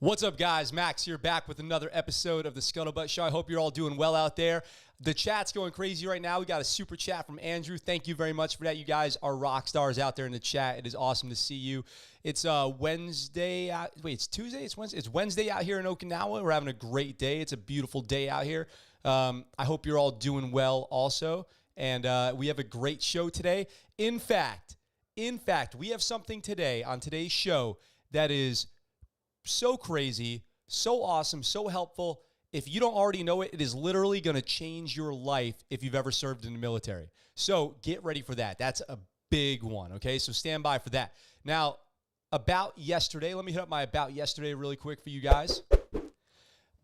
What's up, guys? Max here, back with another episode of the ScuttleButt Show. I hope you're all doing well out there. The chat's going crazy right now. We got a super chat from Andrew. Thank you very much for that. You guys are rock stars out there in the chat. It is awesome to see you. It's Wednesday. Wait, it's Tuesday? It's Wednesday? It's Wednesday out here in Okinawa. We're having a great day. It's a beautiful day out here. I hope you're all doing well also. And we have a great show today. In fact, we have something today on today's show that is so crazy, so awesome, so helpful. If you don't already know it, it is literally going to change your life if you've ever served in the military. So get ready for that. That's a big one, okay? So stand by for that. Now, about yesterday, let me hit up my about yesterday really quick for you guys.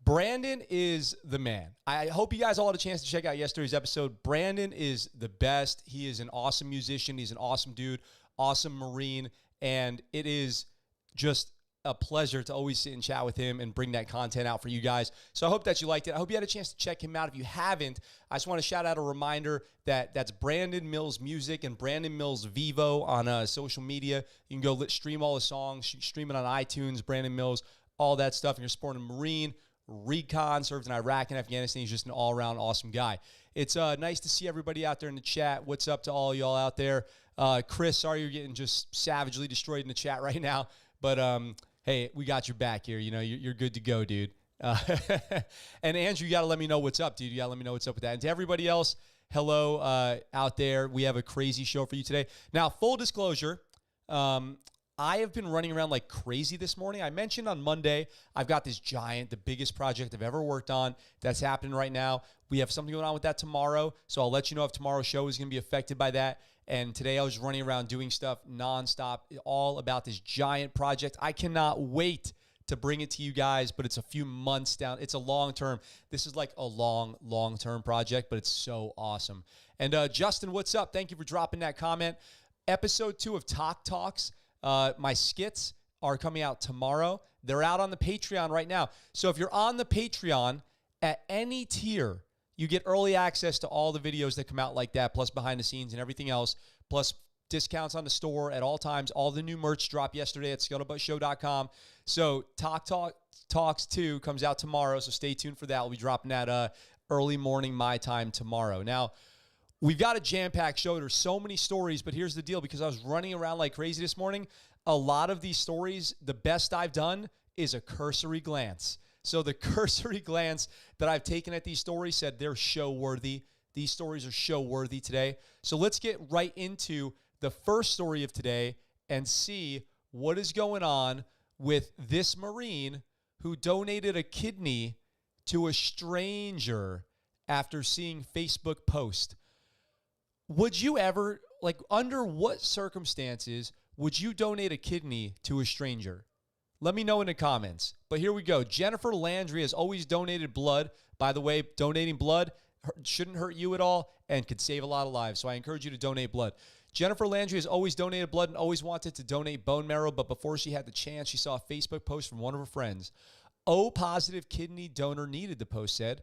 Brandon is the man. I hope you guys all had a chance to check out yesterday's episode. Brandon is the best. He is an awesome musician. He's an awesome dude, awesome Marine, and it is just a pleasure to always sit and chat with him and bring that content out for you guys. So I hope that you liked it. I hope you had a chance to check him out. If you haven't, I just want to shout out a reminder that that's Brandon Mills Music and Brandon Mills Vivo on social media. You can go stream all the songs, stream it on iTunes, Brandon Mills, all that stuff. And you're supporting a Marine, recon, served in Iraq and Afghanistan. He's just an all-around awesome guy. It's nice to see everybody out there in the chat. What's up to all y'all out there? Chris, sorry you're getting just savagely destroyed in the chat right now. But hey, we got your back here. You know, you're good to go, dude. And Andrew, you got to let me know what's up, dude. You got to let me know what's up with that. And to everybody else, hello out there. We have a crazy show for you today. Now, full disclosure, I have been running around like crazy this morning. I mentioned on Monday, I've got this giant, the biggest project I've ever worked on that's happening right now. We have something going on with that tomorrow, so I'll let you know if tomorrow's show is going to be affected by that. And today I was running around doing stuff nonstop, all about this giant project. I cannot wait to bring it to you guys, but it's a few months down. It's a long-term. This is like a long-term project, but it's so awesome. And Justin, what's up? Thank you for dropping that comment. Episode 2 of Talk Talks. My skits are coming out tomorrow. They're out on the Patreon right now. So if you're on the Patreon at any tier, you get early access to all the videos that come out like that, plus behind the scenes and everything else, plus discounts on the store at all times. All the new merch dropped yesterday at ScuttleButtShow.com. So Talks 2 comes out tomorrow, so stay tuned for that. We'll be dropping that early morning my time tomorrow. Now, we've got a jam-packed show. There's so many stories, but here's the deal. Because I was running around like crazy this morning, a lot of these stories, the best I've done is a cursory glance. So the cursory glance that I've taken at these stories said they're show-worthy. These stories are show-worthy today. So let's get right into the first story of today and see what is going on with this Marine who donated a kidney to a stranger after seeing Facebook post. Would you ever, like, under what circumstances would you donate a kidney to a stranger? Let me know in the comments. But here we go. Jennifer Landry has always donated blood. By the way, donating blood shouldn't hurt you at all and could save a lot of lives. So I encourage you to donate blood. Jennifer Landry has always donated blood and always wanted to donate bone marrow, but before she had the chance, she saw a Facebook post from one of her friends. O-positive kidney donor needed, the post said.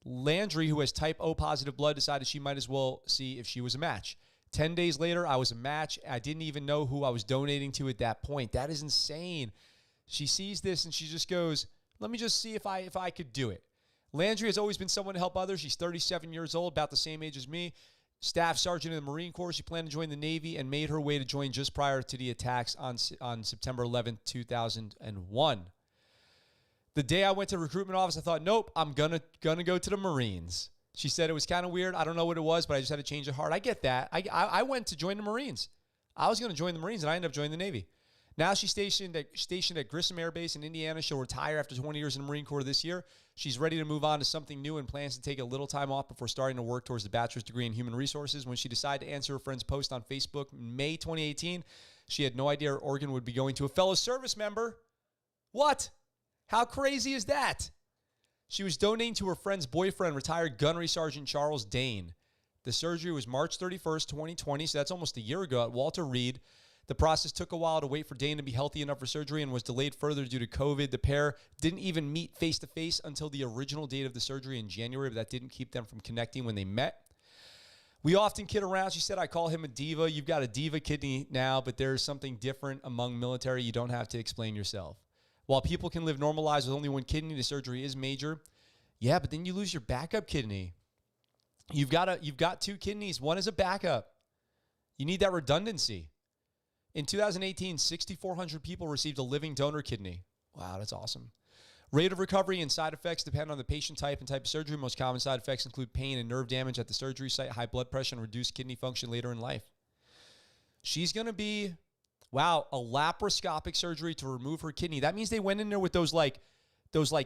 Landry, who has type O positive blood, decided she might as well see if she was a match. 10 days later, I was a match. I didn't even know who I was donating to at that point. That is insane. She sees this and she just goes, let me just see if I could do it. Landry has always been someone to help others. She's 37 years old, about the same age as me. Staff sergeant in the Marine Corps. She planned to join the Navy and made her way to join just prior to the attacks on September 11th, 2001. The day I went to the recruitment office, I thought, nope, I'm gonna go to the Marines. She said it was kind of weird. I don't know what it was, but I just had to change of heart. I get that. I went to join the Marines. I was going to join the Marines, and I ended up joining the Navy. Now she's stationed at Grissom Air Base in Indiana. She'll retire after 20 years in the Marine Corps this year. She's ready to move on to something new and plans to take a little time off before starting to work towards the bachelor's degree in human resources. When she decided to answer her friend's post on Facebook in May 2018, she had no idea her organ would be going to a fellow service member. What? How crazy is that? She was donating to her friend's boyfriend, retired Gunnery Sergeant Charles Dane. The surgery was March 31st, 2020, so that's almost a year ago at Walter Reed. The process took a while to wait for Dane to be healthy enough for surgery and was delayed further due to COVID. The pair didn't even meet face-to-face until the original date of the surgery in January, but that didn't keep them from connecting when they met. We often kid around. She said, I call him a diva. You've got a diva kidney now, but there's something different among military. You don't have to explain yourself. While people can live normal lives with only one kidney, the surgery is major. Yeah, but then you lose your backup kidney. You've got two kidneys. One is a backup. You need that redundancy. In 2018, 6,400 people received a living donor kidney. Wow, that's awesome. Rate of recovery and side effects depend on the patient type and type of surgery. Most common side effects include pain and nerve damage at the surgery site, high blood pressure, and reduced kidney function later in life. She's going to be, wow, a laparoscopic surgery to remove her kidney. That means they went in there with those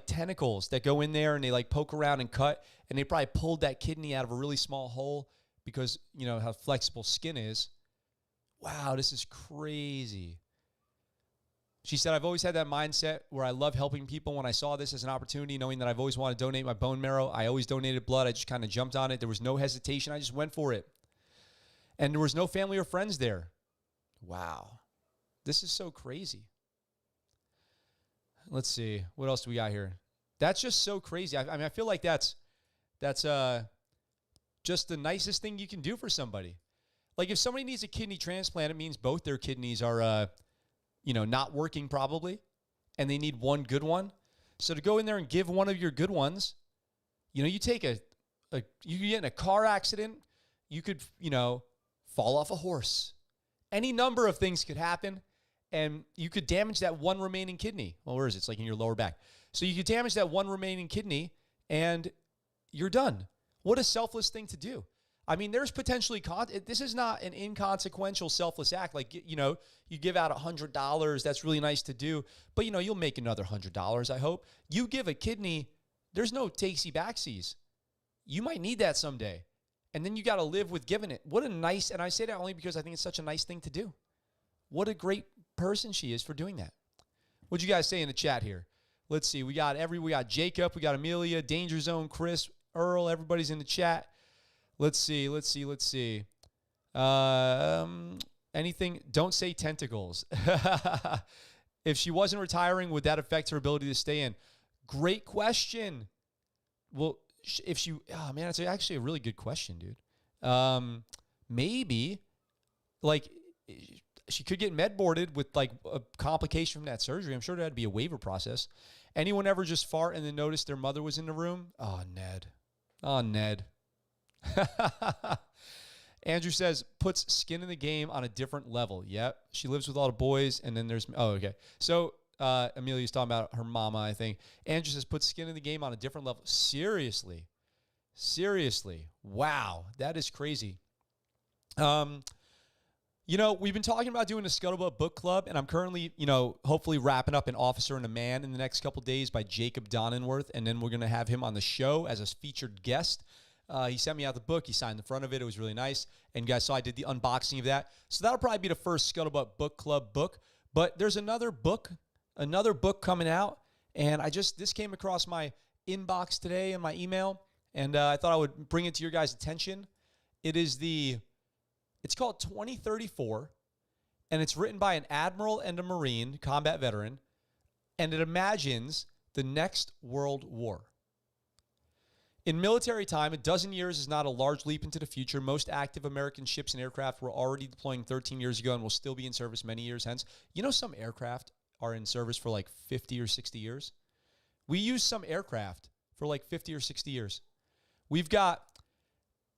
tentacles that go in there and they like poke around and cut, and they probably pulled that kidney out of a really small hole because, you know, how flexible skin is. Wow, this is crazy. She said, I've always had that mindset where I love helping people. When I saw this as an opportunity, knowing that I've always wanted to donate my bone marrow, I always donated blood. I just kind of jumped on it. There was no hesitation. I just went for it. And there was no family or friends there. Wow. This is so crazy. Let's see. What else do we got here? That's just so crazy. I mean, I feel like that's just the nicest thing you can do for somebody. Like if somebody needs a kidney transplant, it means both their kidneys are not working probably, and they need one good one. So to go in there and give one of your good ones, you know, you take you get in a car accident, you could, fall off a horse. Any number of things could happen, and you could damage that one remaining kidney. Well, where is it? It's like in your lower back. So you could damage that one remaining kidney, and you're done. What a selfless thing to do. I mean, there's potentially, this is not an inconsequential selfless act. Like, you give out $100. That's really nice to do. But, you'll make another $100, I hope. You give a kidney, there's no takesy-backsies. You might need that someday. And then you got to live with giving it. What a nice, and I say that only because I think it's such a nice thing to do. What a great person she is for doing that. What'd you guys say in the chat here? Let's see. We got Jacob, we got Amelia, Danger Zone, Chris, Earl, everybody's in the chat. Let's see. Anything? Don't say tentacles. If she wasn't retiring, would that affect her ability to stay in? Great question. Well, if she, it's actually a really good question, dude. Maybe, like, she could get med boarded with like a complication from that surgery. I'm sure there had to be a waiver process. Anyone ever just fart and then notice their mother was in the room? Oh, Ned. Andrew says, puts skin in the game on a different level. Yep. She lives with all the boys, and then there's, okay. So Amelia's talking about her mama, I think. Andrew says, puts skin in the game on a different level. Seriously. Wow. That is crazy. We've been talking about doing a ScuttleButt book club, and I'm currently, hopefully wrapping up An Officer and a Man in the next couple days by Jacob Donenworth, and then we're going to have him on the show as a featured guest. He sent me out the book. He signed the front of it. It was really nice. And you guys saw I did the unboxing of that. So that'll probably be the first ScuttleButt Book Club book. But there's another book coming out. And this came across my inbox today in my email. And I thought I would bring it to your guys' attention. It's called 2034. And it's written by an admiral and a Marine, combat veteran. And it imagines the next World War. In military time, a dozen years is not a large leap into the future. Most active American ships and aircraft were already deploying 13 years ago and will still be in service many years hence. Some aircraft are in service for like 50 or 60 years. We use some aircraft for like 50 or 60 years. We've got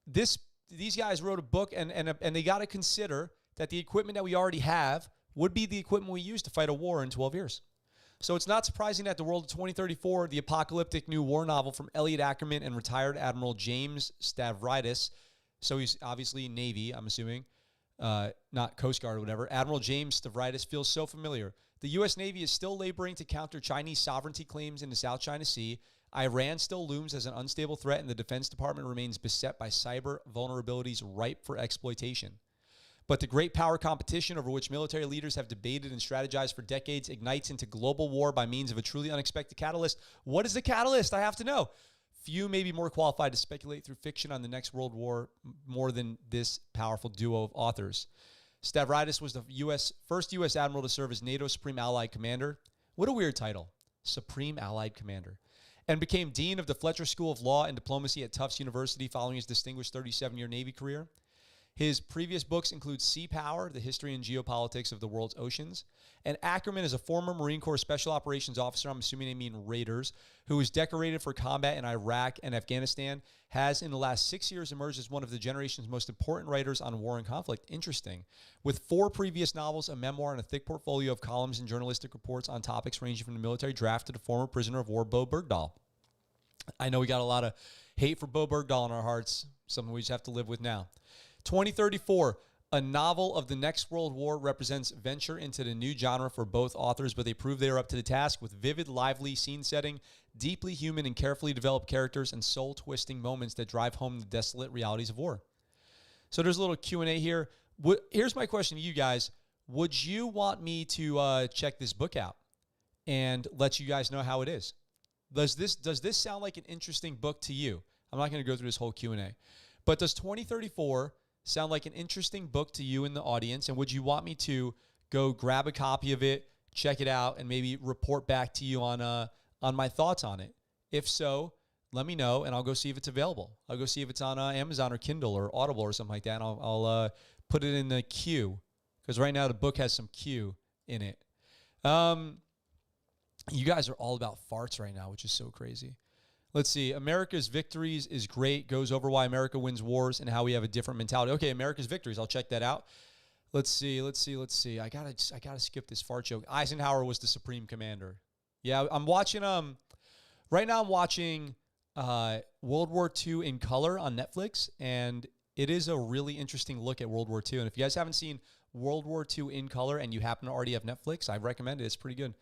this. These guys wrote a book, and they got to consider that the equipment that we already have would be the equipment we use to fight a war in 12 years. So it's not surprising that The World of 2034, the apocalyptic new war novel from Elliot Ackerman and retired Admiral James Stavridis, so he's obviously Navy, I'm assuming, not Coast Guard or whatever, Admiral James Stavridis feels so familiar. The U.S. Navy is still laboring to counter Chinese sovereignty claims in the South China Sea. Iran still looms as an unstable threat, and the Defense Department remains beset by cyber vulnerabilities ripe for exploitation. But the great power competition over which military leaders have debated and strategized for decades ignites into global war by means of a truly unexpected catalyst. What is the catalyst? I have to know. Few may be more qualified to speculate through fiction on the next world war more than this powerful duo of authors. Stavridis was the first U.S. admiral to serve as NATO's Supreme Allied Commander. What a weird title. Supreme Allied Commander. And became Dean of the Fletcher School of Law and Diplomacy at Tufts University following his distinguished 37-year Navy career. His previous books include Sea Power, the history and geopolitics of the world's oceans. And Ackerman is a former Marine Corps Special Operations Officer, I'm assuming they mean Raiders, who was decorated for combat in Iraq and Afghanistan, has in the last 6 years emerged as one of the generation's most important writers on war and conflict. Interesting. With 4 previous novels, a memoir, and a thick portfolio of columns and journalistic reports on topics ranging from the military draft to the former prisoner of war, Bo Bergdahl. I know we got a lot of hate for Bo Bergdahl in our hearts, something we just have to live with now. 2034, a novel of the next world war, represents venture into the new genre for both authors, but they prove they are up to the task with vivid, lively scene setting, deeply human and carefully developed characters, and soul-twisting moments that drive home the desolate realities of war. So there's a little Q&A here. Here's my question to you guys. Would you want me to check this book out and let you guys know how it is? Does this sound like an interesting book to you? I'm not going to go through this whole Q&A. But does 2034 sound like an interesting book to you in the audience? And would you want me to go grab a copy of it, check it out, and maybe report back to you on my thoughts on it? If so, let me know, and I'll go see if it's available. I'll go see if it's on Amazon or Kindle or Audible or something like that, and I'll put it in the queue, because right now the book has some Q in it. You guys are all about farts right now, which is so crazy. Let's see. America's Victories is great. Goes over why America wins wars and how we have a different mentality. Okay, America's Victories. I'll check that out. Let's see. I gotta skip this fart joke. Eisenhower was the supreme commander. Yeah, I'm watching. Right now I'm watching World War II in color on Netflix, and it is a really interesting look at World War II. And if you guys haven't seen World War II in color and you happen to already have Netflix, I recommend it. It's pretty good.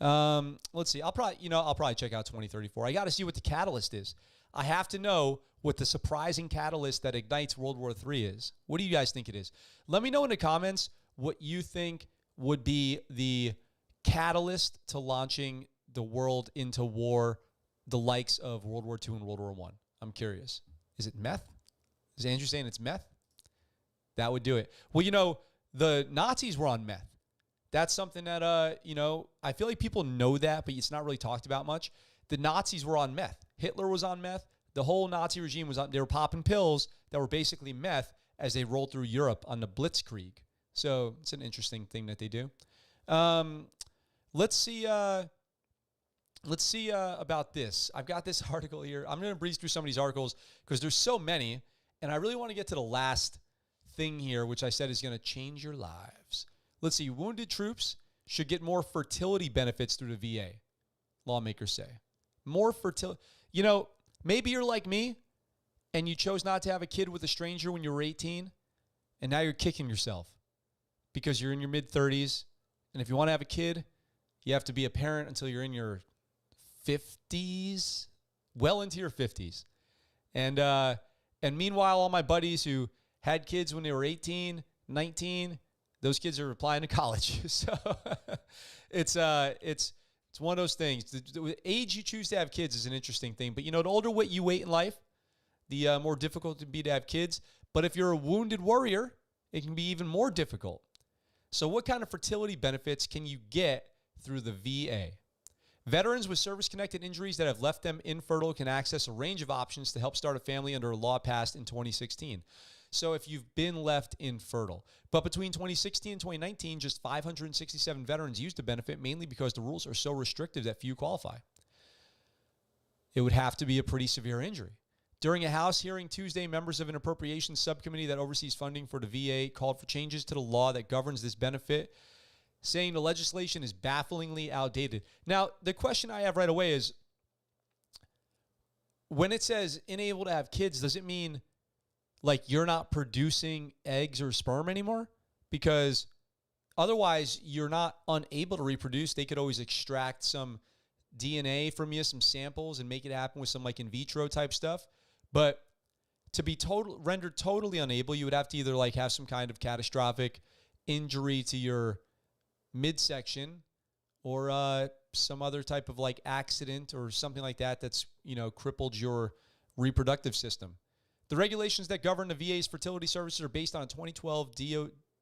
Let's see. I'll probably check out 2034. I got to see what the catalyst is. I have to know what the surprising catalyst that ignites World War III is. What do you guys think it is? Let me know in the comments what you think would be the catalyst to launching the world into war, the likes of World War II and World War I. I'm curious. Is it meth? Is Andrew saying it's meth? That would do it. Well, the Nazis were on meth. That's something that, I feel like people know that, but it's not really talked about much. The Nazis were on meth. Hitler was on meth. The whole Nazi regime was on, they were popping pills that were basically meth as they rolled through Europe on the Blitzkrieg. So it's an interesting thing that they do. Let's see about this. I've got this article here. I'm going to breeze through some of these articles because there's so many, and I really want to get to the last thing here, which I said is going to change your lives. Let's see. Wounded troops should get more fertility benefits through the VA, lawmakers say. More fertility. Maybe you're like me and you chose not to have a kid with a stranger when you were 18, and now you're kicking yourself because you're in your mid-30s. And if you want to have a kid, you have to be a parent until you're in your 50s, well into your 50s. And meanwhile, all my buddies who had kids when they were 18, 19, those kids are applying to college. So it's one of those things. The age you choose to have kids is an interesting thing. But, the older you wait in life, the more difficult it can be to have kids. But if you're a wounded warrior, it can be even more difficult. So what kind of fertility benefits can you get through the VA? Veterans with service-connected injuries that have left them infertile can access a range of options to help start a family under a law passed in 2016. So if you've been left infertile. But between 2016 and 2019, just 567 veterans used the benefit, mainly because the rules are so restrictive that few qualify. It would have to be a pretty severe injury. During a House hearing Tuesday, members of an appropriations subcommittee that oversees funding for the VA called for changes to the law that governs this benefit, saying the legislation is bafflingly outdated. Now, the question I have right away is, when it says unable to have kids, does it mean like you're not producing eggs or sperm anymore? Because otherwise you're not unable to reproduce. They could always extract some DNA from you, some samples, and make it happen with some like in vitro type stuff. But to be rendered totally unable, you would have to either like have some kind of catastrophic injury to your midsection or some other type of like accident or something like that that's, crippled your reproductive system. The regulations that govern the VA's fertility services are based on a 2012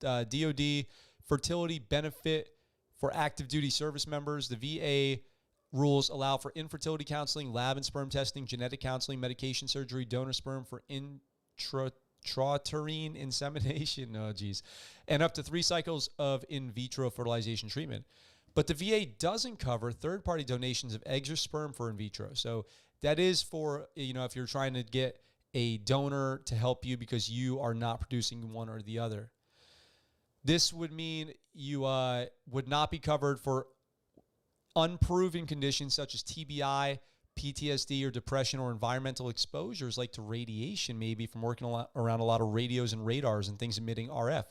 DOD fertility benefit for active duty service members. The VA rules allow for infertility counseling, lab and sperm testing, genetic counseling, medication surgery, donor sperm for intrauterine insemination, oh geez, and up to 3 cycles of in vitro fertilization treatment. But the VA doesn't cover third-party donations of eggs or sperm for in vitro. So that is for, if you're trying to get a donor to help you because you are not producing one or the other. This would mean you would not be covered for unproven conditions such as TBI, PTSD, or depression, or environmental exposures like to radiation, maybe from working around a lot of radios and radars and things emitting RF.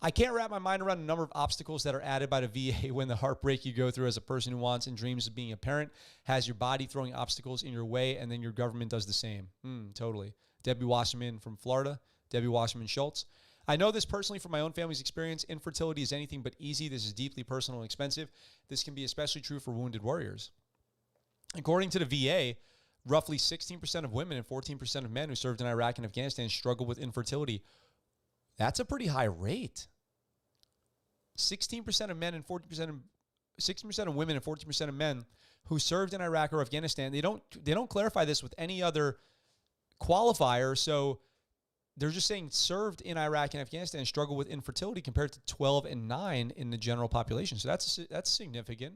I can't wrap my mind around the number of obstacles that are added by the VA when the heartbreak you go through as a person who wants and dreams of being a parent has your body throwing obstacles in your way, and then your government does the same. Totally. Debbie Wasserman from Florida. Debbie Wasserman Schultz. I know this personally from my own family's experience. Infertility is anything but easy. This is deeply personal and expensive. This can be especially true for wounded warriors. According to the VA, roughly 16% of women and 14% of men who served in Iraq and Afghanistan struggle with infertility. That's a pretty high rate. 16% of men and 16% of women and 14% of men who served in Iraq or Afghanistan. They don't clarify this with any other qualifier. So they're just saying served in Iraq and Afghanistan struggle with infertility compared to 12 and 9 in the general population. So that's significant.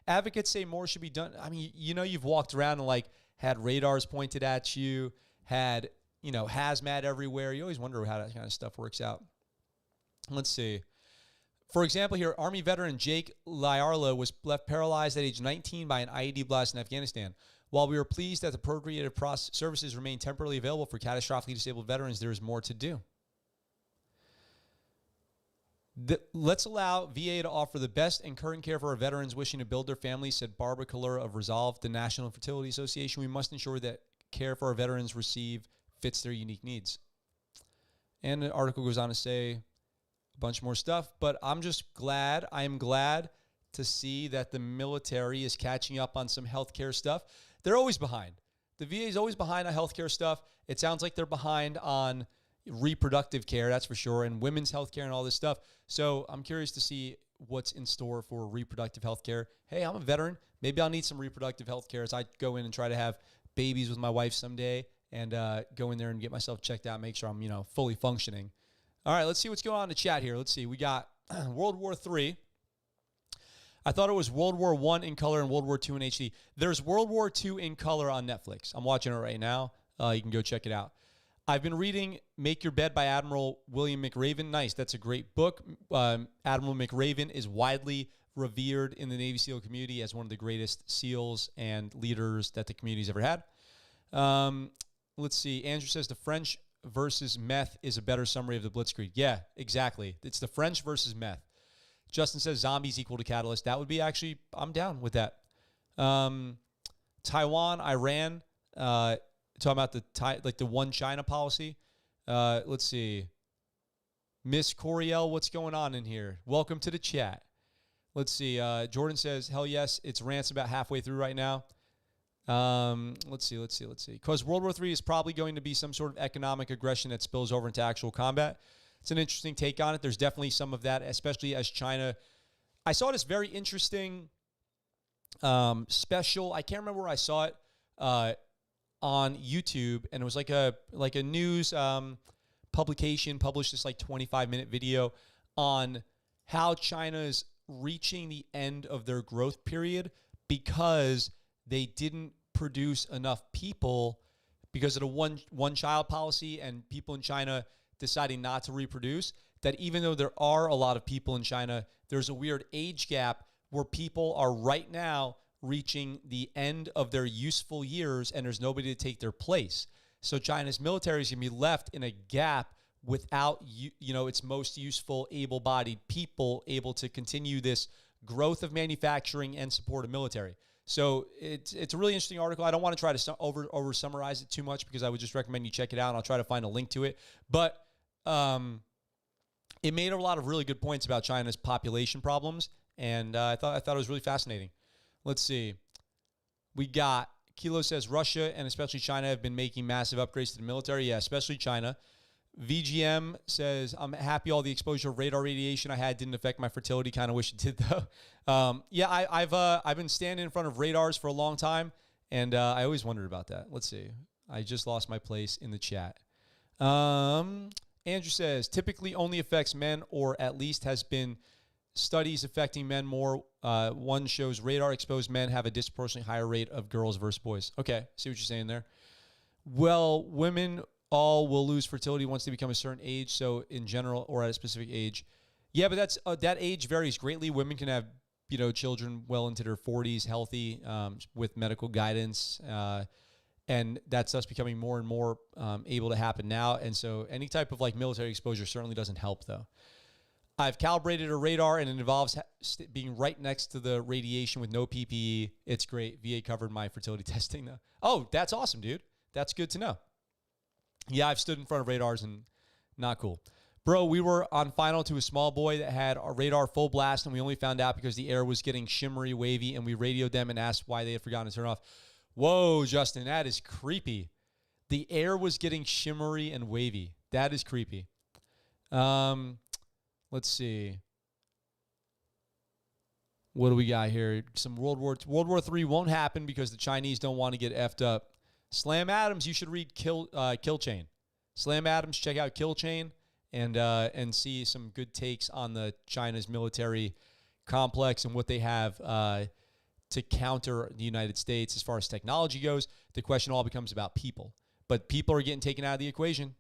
Advocates say more should be done. I mean, you've walked around and had radars pointed at you, had, hazmat everywhere. You always wonder how that kind of stuff works out. Let's see. For example, here, Army veteran Jake Lyarla was left paralyzed at age 19 by an IED blast in Afghanistan. While we are pleased that the appropriated services remain temporarily available for catastrophically disabled veterans, there is more to do. Let's allow VA to offer the best and current care for our veterans wishing to build their families, said Barbara Kalura of Resolve, the National Infertility Association. We must ensure that care for our veterans fits their unique needs. And the article goes on to say a bunch more stuff, but I am glad to see that the military is catching up on some healthcare stuff. They're always behind. The VA is always behind on healthcare stuff. It sounds like they're behind on reproductive care, that's for sure, and women's healthcare and all this stuff. So I'm curious to see what's in store for reproductive healthcare. Hey, I'm a veteran. Maybe I'll need some reproductive healthcare as I go in and try to have babies with my wife someday and go in there and get myself checked out, make sure I'm, fully functioning. All right, let's see what's going on in the chat here. Let's see. We got World War III. I thought it was World War I in color and World War II in HD. There's World War II in color on Netflix. I'm watching it right now. You can go check it out. I've been reading Make Your Bed by Admiral William McRaven. Nice. That's a great book. Admiral McRaven is widely revered in the Navy SEAL community as one of the greatest SEALs and leaders that the community's ever had. Let's see. Andrew says the French versus meth is a better summary of the Blitzkrieg. Yeah, exactly. It's the French versus meth. Justin says zombies equal to catalyst. That would be actually, I'm down with that. Taiwan, Iran, talking about the one China policy. Let's see. Miss Coriel, what's going on in here? Welcome to the chat. Let's see. Jordan says, hell yes, it's rants about halfway through right now. Let's see. Because World War III is probably going to be some sort of economic aggression that spills over into actual combat. It's an interesting take on it. There's definitely some of that, especially as China. I saw this very interesting special. I can't remember where I saw it on YouTube, and it was like a news publication published this 25-minute video on how China is reaching the end of their growth period because they didn't produce enough people because of the one child policy and people in China deciding not to reproduce, that even though there are a lot of people in China, there's a weird age gap where people are right now reaching the end of their useful years and there's nobody to take their place. So China's military is going to be left in a gap without its most useful, able-bodied people able to continue this growth of manufacturing and support of military. So it's a really interesting article. I don't want to try to over summarize it too much because I would just recommend you check it out, and I'll try to find a link to it. But it made a lot of really good points about China's population problems, and I thought it was really fascinating. Let's see. We got Kilo says Russia and especially China have been making massive upgrades to the military. Yeah, especially China. VGM says, I'm happy all the exposure of radar radiation I had didn't affect my fertility. Kind of wish it did, though. Yeah, I've been standing in front of radars for a long time, and I always wondered about that. Let's see. I just lost my place in the chat. Andrew says, typically only affects men, or at least has been studies affecting men more. One shows radar-exposed men have a disproportionately higher rate of girls versus boys. Okay, see what you're saying there. Well, women all will lose fertility once they become a certain age, so in general or at a specific age. Yeah, but that's that age varies greatly. Women can have, children well into their 40s, healthy, with medical guidance, and that's us becoming more and more able to happen now. And so any type of military exposure certainly doesn't help, though. I've calibrated a radar, and it involves being right next to the radiation with no PPE. It's great. VA covered my fertility testing, though. Oh, that's awesome, dude. That's good to know. Yeah, I've stood in front of radars, and not cool. Bro, we were on final to a small boy that had a radar full blast, and we only found out because the air was getting shimmery, wavy, and we radioed them and asked why they had forgotten to turn off. Whoa, Justin, that is creepy. The air was getting shimmery and wavy. That is creepy. Let's see. What do we got here? Some World War III won't happen because the Chinese don't want to get effed up. Slam Adams, you should read Kill Chain. Slam Adams, check out Kill Chain and see some good takes on the China's military complex and what they have to counter the United States as far as technology goes. The question all becomes about people. But people are getting taken out of the equation.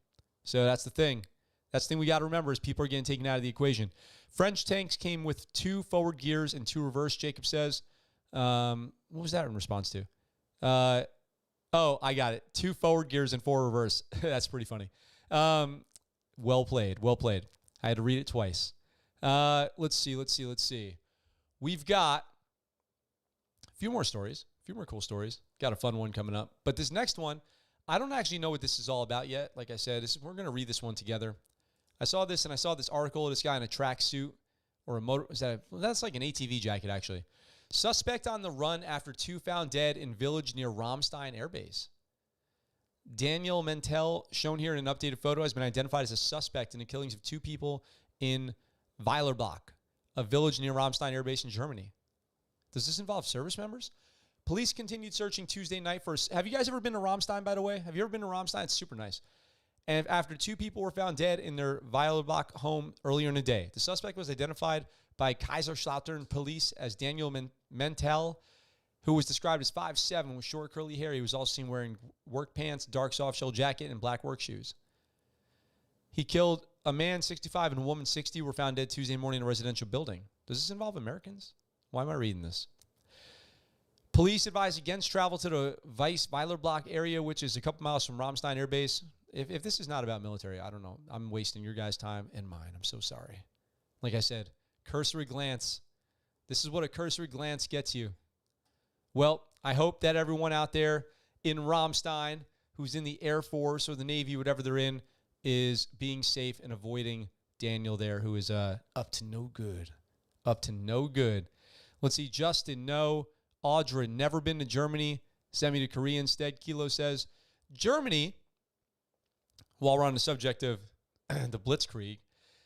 So that's the thing. That's the thing we got to remember is people are getting taken out of the equation. French tanks came with 2 forward gears and 2 reverse, Jacob says. What was that in response to? Oh, I got it. 2 forward gears and 4 reverse. That's pretty funny. Well played. Well played. I had to read it twice. Let's see. We've got a few more stories, a few more cool stories. Got a fun one coming up. But this next one, I don't actually know what this is all about yet. Like I said, we're going to read this one together. I saw this article of this guy in a tracksuit or a motor. That's like an ATV jacket, actually. Suspect on the run after 2 found dead in village near Ramstein Air Base. Daniel Mentel, shown here in an updated photo, has been identified as a suspect in the killings of 2 people in Weilerbach, a village near Ramstein Air Base in Germany. Does this involve service members? Police continued searching Tuesday night for... Have you guys ever been to Ramstein, by the way? Have you ever been to Ramstein? It's super nice. And after 2 people were found dead in their Weilerbach home earlier in the day. The suspect was identified by Kaiserslautern police as Daniel Mentel, who was described as 5'7", with short curly hair. He was also seen wearing work pants, dark soft-shell jacket, and black work shoes. He killed a man 65 and a woman 60 were found dead Tuesday morning in a residential building. Does this involve Americans? Why am I reading this? Police advise against travel to the Weilerbach area, which is a couple miles from Ramstein Air Base. If this is not about military, I don't know. I'm wasting your guys' time and mine. I'm so sorry. Like I said, cursory glance. This is what a cursory glance gets you. Well, I hope that everyone out there in Ramstein who's in the Air Force or the Navy, whatever they're in, is being safe and avoiding Daniel there, who is up to no good. Up to no good. Let's see. Justin, no. Audra, never been to Germany. Send me to Korea instead. Kilo says, Germany, while we're on the subject of the Blitzkrieg.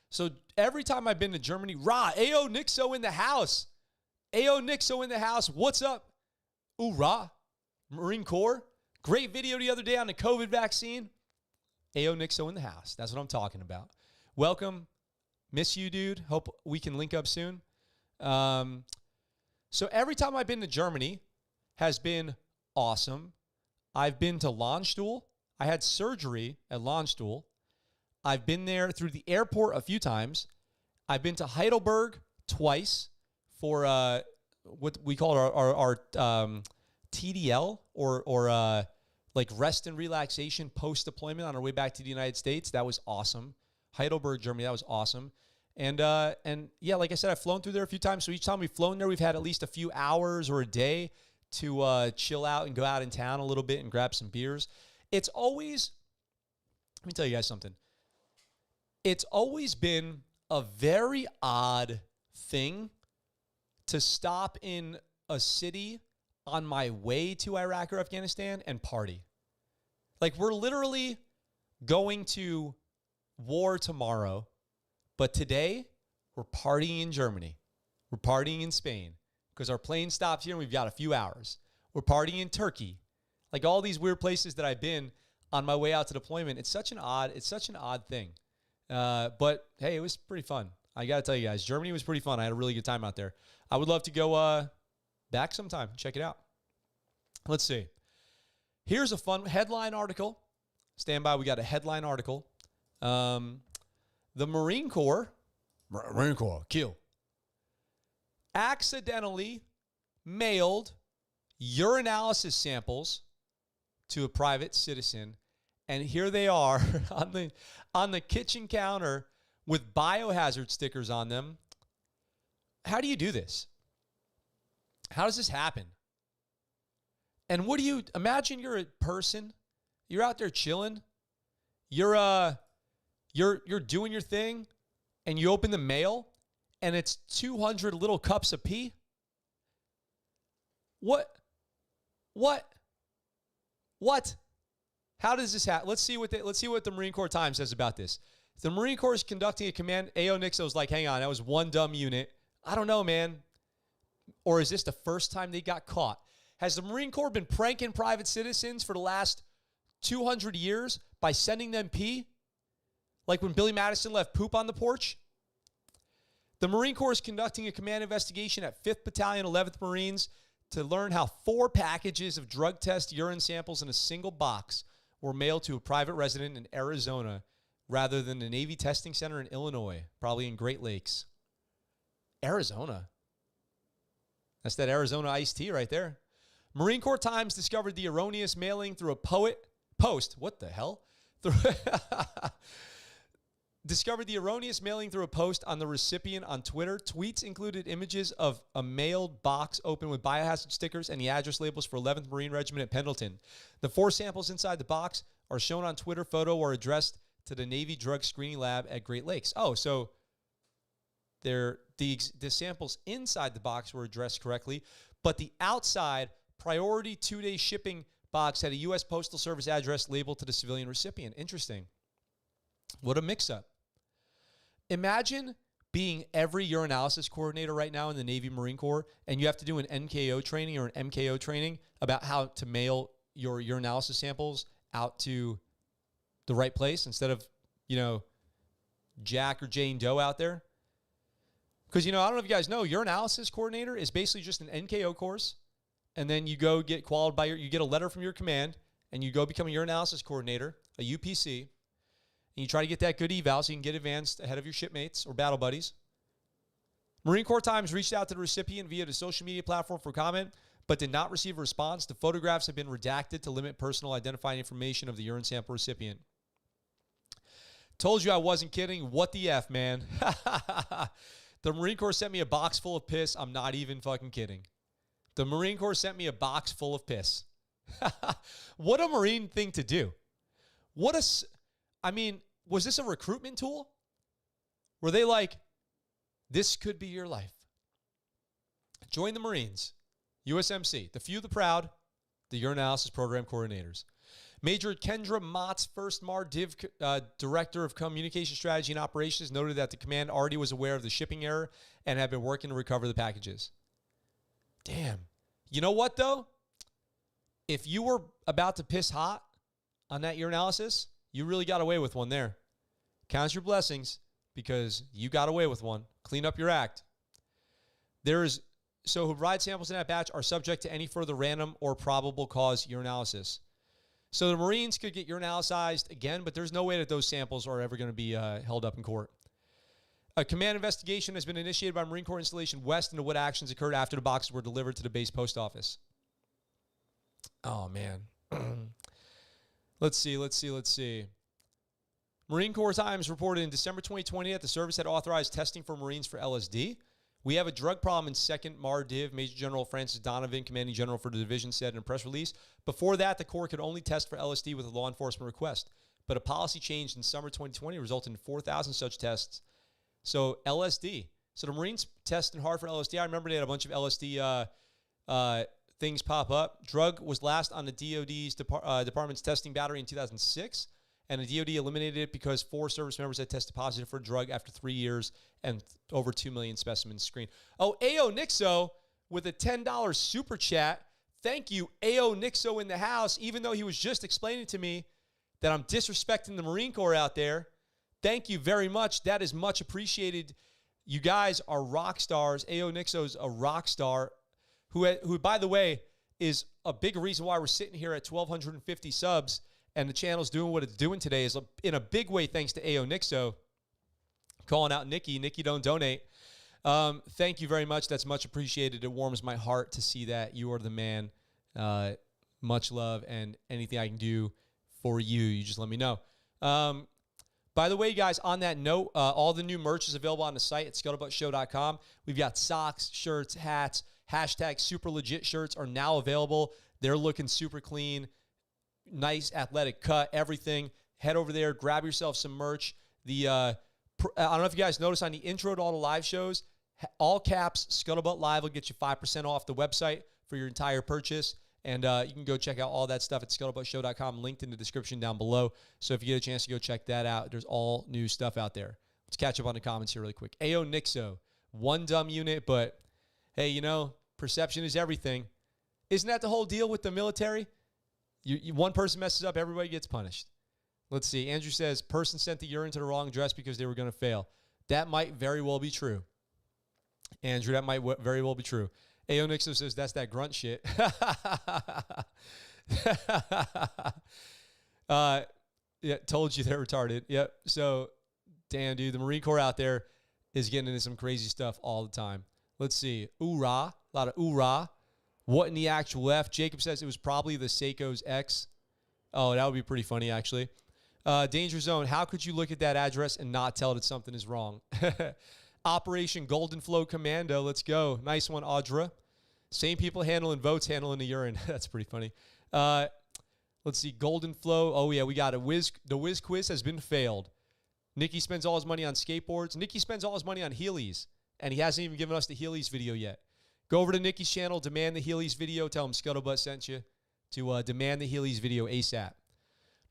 So every time I've been to Germany, Ayo Nixo in the house. Ayo Nixo in the house. What's up? Hoorah. Marine Corps. Great video the other day on the COVID vaccine. Ayo Nixo in the house. That's what I'm talking about. Welcome. Miss you, dude. Hope we can link up soon. So every time I've been to Germany has been awesome. I've been to Landstuhl. I had surgery at Landstuhl. I've been there through the airport a few times. I've been to Heidelberg twice for what we call our TDL or like rest and relaxation post-deployment on our way back to the United States. That was awesome. Heidelberg, Germany, that was awesome. And yeah, like I said, I've flown through there a few times. So each time we've flown there, we've had at least a few hours or a day to chill out and go out in town a little bit and grab some beers. It's always, let me tell you guys something. It's always been a very odd thing to stop in a city on my way to Iraq or Afghanistan and party. Like, we're literally going to war tomorrow, but today we're partying in Germany. We're partying in Spain because our plane stops here and we've got a few hours. We're partying in Turkey. Like, all these weird places that I've been, on my way out to deployment. It's such an odd thing. But hey, it was pretty fun. I got to tell you guys, Germany was pretty fun. I had a really good time out there. I would love to go back sometime. Check it out. Let's see. Here's a fun headline article. Stand by. We got a headline article. The Marine Corps, kill, accidentally mailed urinalysis samples to a private citizen, and here they are on the kitchen counter with biohazard stickers on them. How do you do this? How does this happen? And what do you imagine? You're a person, you're out there chilling, you're doing your thing, and you open the mail, and it's 200 little cups of pee. What? How does this happen? Let's see what the Marine Corps Times says about this. The Marine Corps is conducting a command. A.O. Nixon's like, hang on, that was one dumb unit. I don't know, man. Or is this the first time they got caught? Has the Marine Corps been pranking private citizens for the last 200 years by sending them pee? Like when Billy Madison left poop on the porch? The Marine Corps is conducting a command investigation at 5th Battalion, 11th Marines to learn how 4 packages of drug test urine samples in a single box were mailed to a private resident in Arizona rather than the Navy testing center in Illinois, probably in Great Lakes. Arizona. That's that Arizona iced tea right there. Marine Corps Times discovered the erroneous mailing through a post. What the hell? Discovered the erroneous mailing through a post on the recipient on Twitter. Tweets included images of a mailed box open with biohazard stickers and the address labels for 11th Marine Regiment at Pendleton. The 4 samples inside the box are shown on Twitter photo or addressed to the Navy Drug Screening Lab at Great Lakes. Oh, so the samples inside the box were addressed correctly, but the outside priority 2-day shipping box had a U.S. Postal Service address labeled to the civilian recipient. Interesting. What a mix-up. Imagine being every urinalysis coordinator right now in the Navy Marine Corps, and you have to do an NKO training or an MKO training about how to mail your urinalysis samples out to the right place instead of, Jack or Jane Doe out there. Because, I don't know if you guys know, urinalysis coordinator is basically just an NKO course, and then you go get qualified by you get a letter from your command, and you go become a urinalysis coordinator, a UPC, and you try to get that good eval so you can get advanced ahead of your shipmates or battle buddies. Marine Corps Times reached out to the recipient via the social media platform for comment, but did not receive a response. The photographs have been redacted to limit personal identifying information of the urine sample recipient. Told you I wasn't kidding. What the F, man? The Marine Corps sent me a box full of piss. I'm not even fucking kidding. The Marine Corps sent me a box full of piss. What a Marine thing to do. Was this a recruitment tool? Were they like, this could be your life? Join the Marines, USMC, the few, the proud, the urinalysis program coordinators. Major Kendra Mott's first MAR-Div Director of Communication Strategy and Operations noted that the command already was aware of the shipping error and had been working to recover the packages. Damn. You know what, though? If you were about to piss hot on that urinalysis, you really got away with one there. Count your blessings because you got away with one. Clean up your act. So ride samples in that batch are subject to any further random or probable cause urinalysis. So the Marines could get urinalyzed again, but there's no way that those samples are ever going to be held up in court. A command investigation has been initiated by Marine Corps Installation West into what actions occurred after the boxes were delivered to the base post office. Oh, man. Let's see. Marine Corps Times reported in December 2020 that the service had authorized testing for Marines for LSD. We have a drug problem in 2nd MAR-Div. Major General Francis Donovan, commanding general for the division, said in a press release. Before that, the Corps could only test for LSD with a law enforcement request. But a policy change in summer 2020 resulted in 4,000 such tests. So LSD. So the Marines testing hard for LSD. I remember they had a bunch of LSD things pop up. Drug was last on the DOD's department's testing battery in 2006. And the DOD eliminated it because 4 service members had tested positive for a drug after 3 years and over 2 million specimens screened. Oh, A.O. Nixo with a $10 super chat. Thank you, A.O. Nixo in the house. Even though he was just explaining to me that I'm disrespecting the Marine Corps out there, thank you very much. That is much appreciated. You guys are rock stars. A.O. Nixo's a rock star who, by the way, is a big reason why we're sitting here at 1,250 subs and the channel's doing what it's doing today is in a big way thanks to A.O. Nixo. Calling out Nikki. Nikki, don't donate. Thank you very much. That's much appreciated. It warms my heart to see that. You are the man. Much love, and anything I can do for you, you just let me know. By the way, guys, on that note, all the new merch is available on the site at ScuttleButtShow.com. We've got socks, shirts, hats, hashtag super legit shirts are now available. They're looking super clean, nice athletic cut, everything. Head over there, grab yourself some merch. I don't know if you guys noticed on the intro to all the live shows, all caps, Scuttlebutt Live will get you 5% off the website for your entire purchase. And you can go check out all that stuff at ScuttleButtShow.com, linked in the description down below. So if you get a chance to go check that out, there's all new stuff out there. Let's catch up on the comments here really quick. A.O. Nixo, one dumb unit, but hey, you know, perception is everything. Isn't that the whole deal with the military? One person messes up, everybody gets punished. Let's see. Andrew says, person sent the urine to the wrong dress because they were going to fail. That might very well be true. Andrew, that might very well be true. A.O. Nixo says, that's that grunt shit. Yeah, told you they're retarded. Yep. So, damn, dude, the Marine Corps out there is getting into some crazy stuff all the time. Let's see. Oorah. A lot of oorah. What in the actual F? Jacob says it was probably the Seiko's ex. Oh, that would be pretty funny, actually. Danger Zone. How could you look at that address and not tell that something is wrong? Operation Golden Flow Commando. Let's go. Nice one, Audra. Same people handling votes, handling the urine. That's pretty funny. Let's see. Golden Flow. Oh, yeah, we got it. The Whiz Quiz has been failed. Nikki spends all his money on skateboards. Nikki spends all his money on Heelys, and he hasn't even given us the Heelys video yet. Go over to Nikki's channel, demand the Heelys video. Tell him Scuttlebutt sent you to demand the Heelys video ASAP.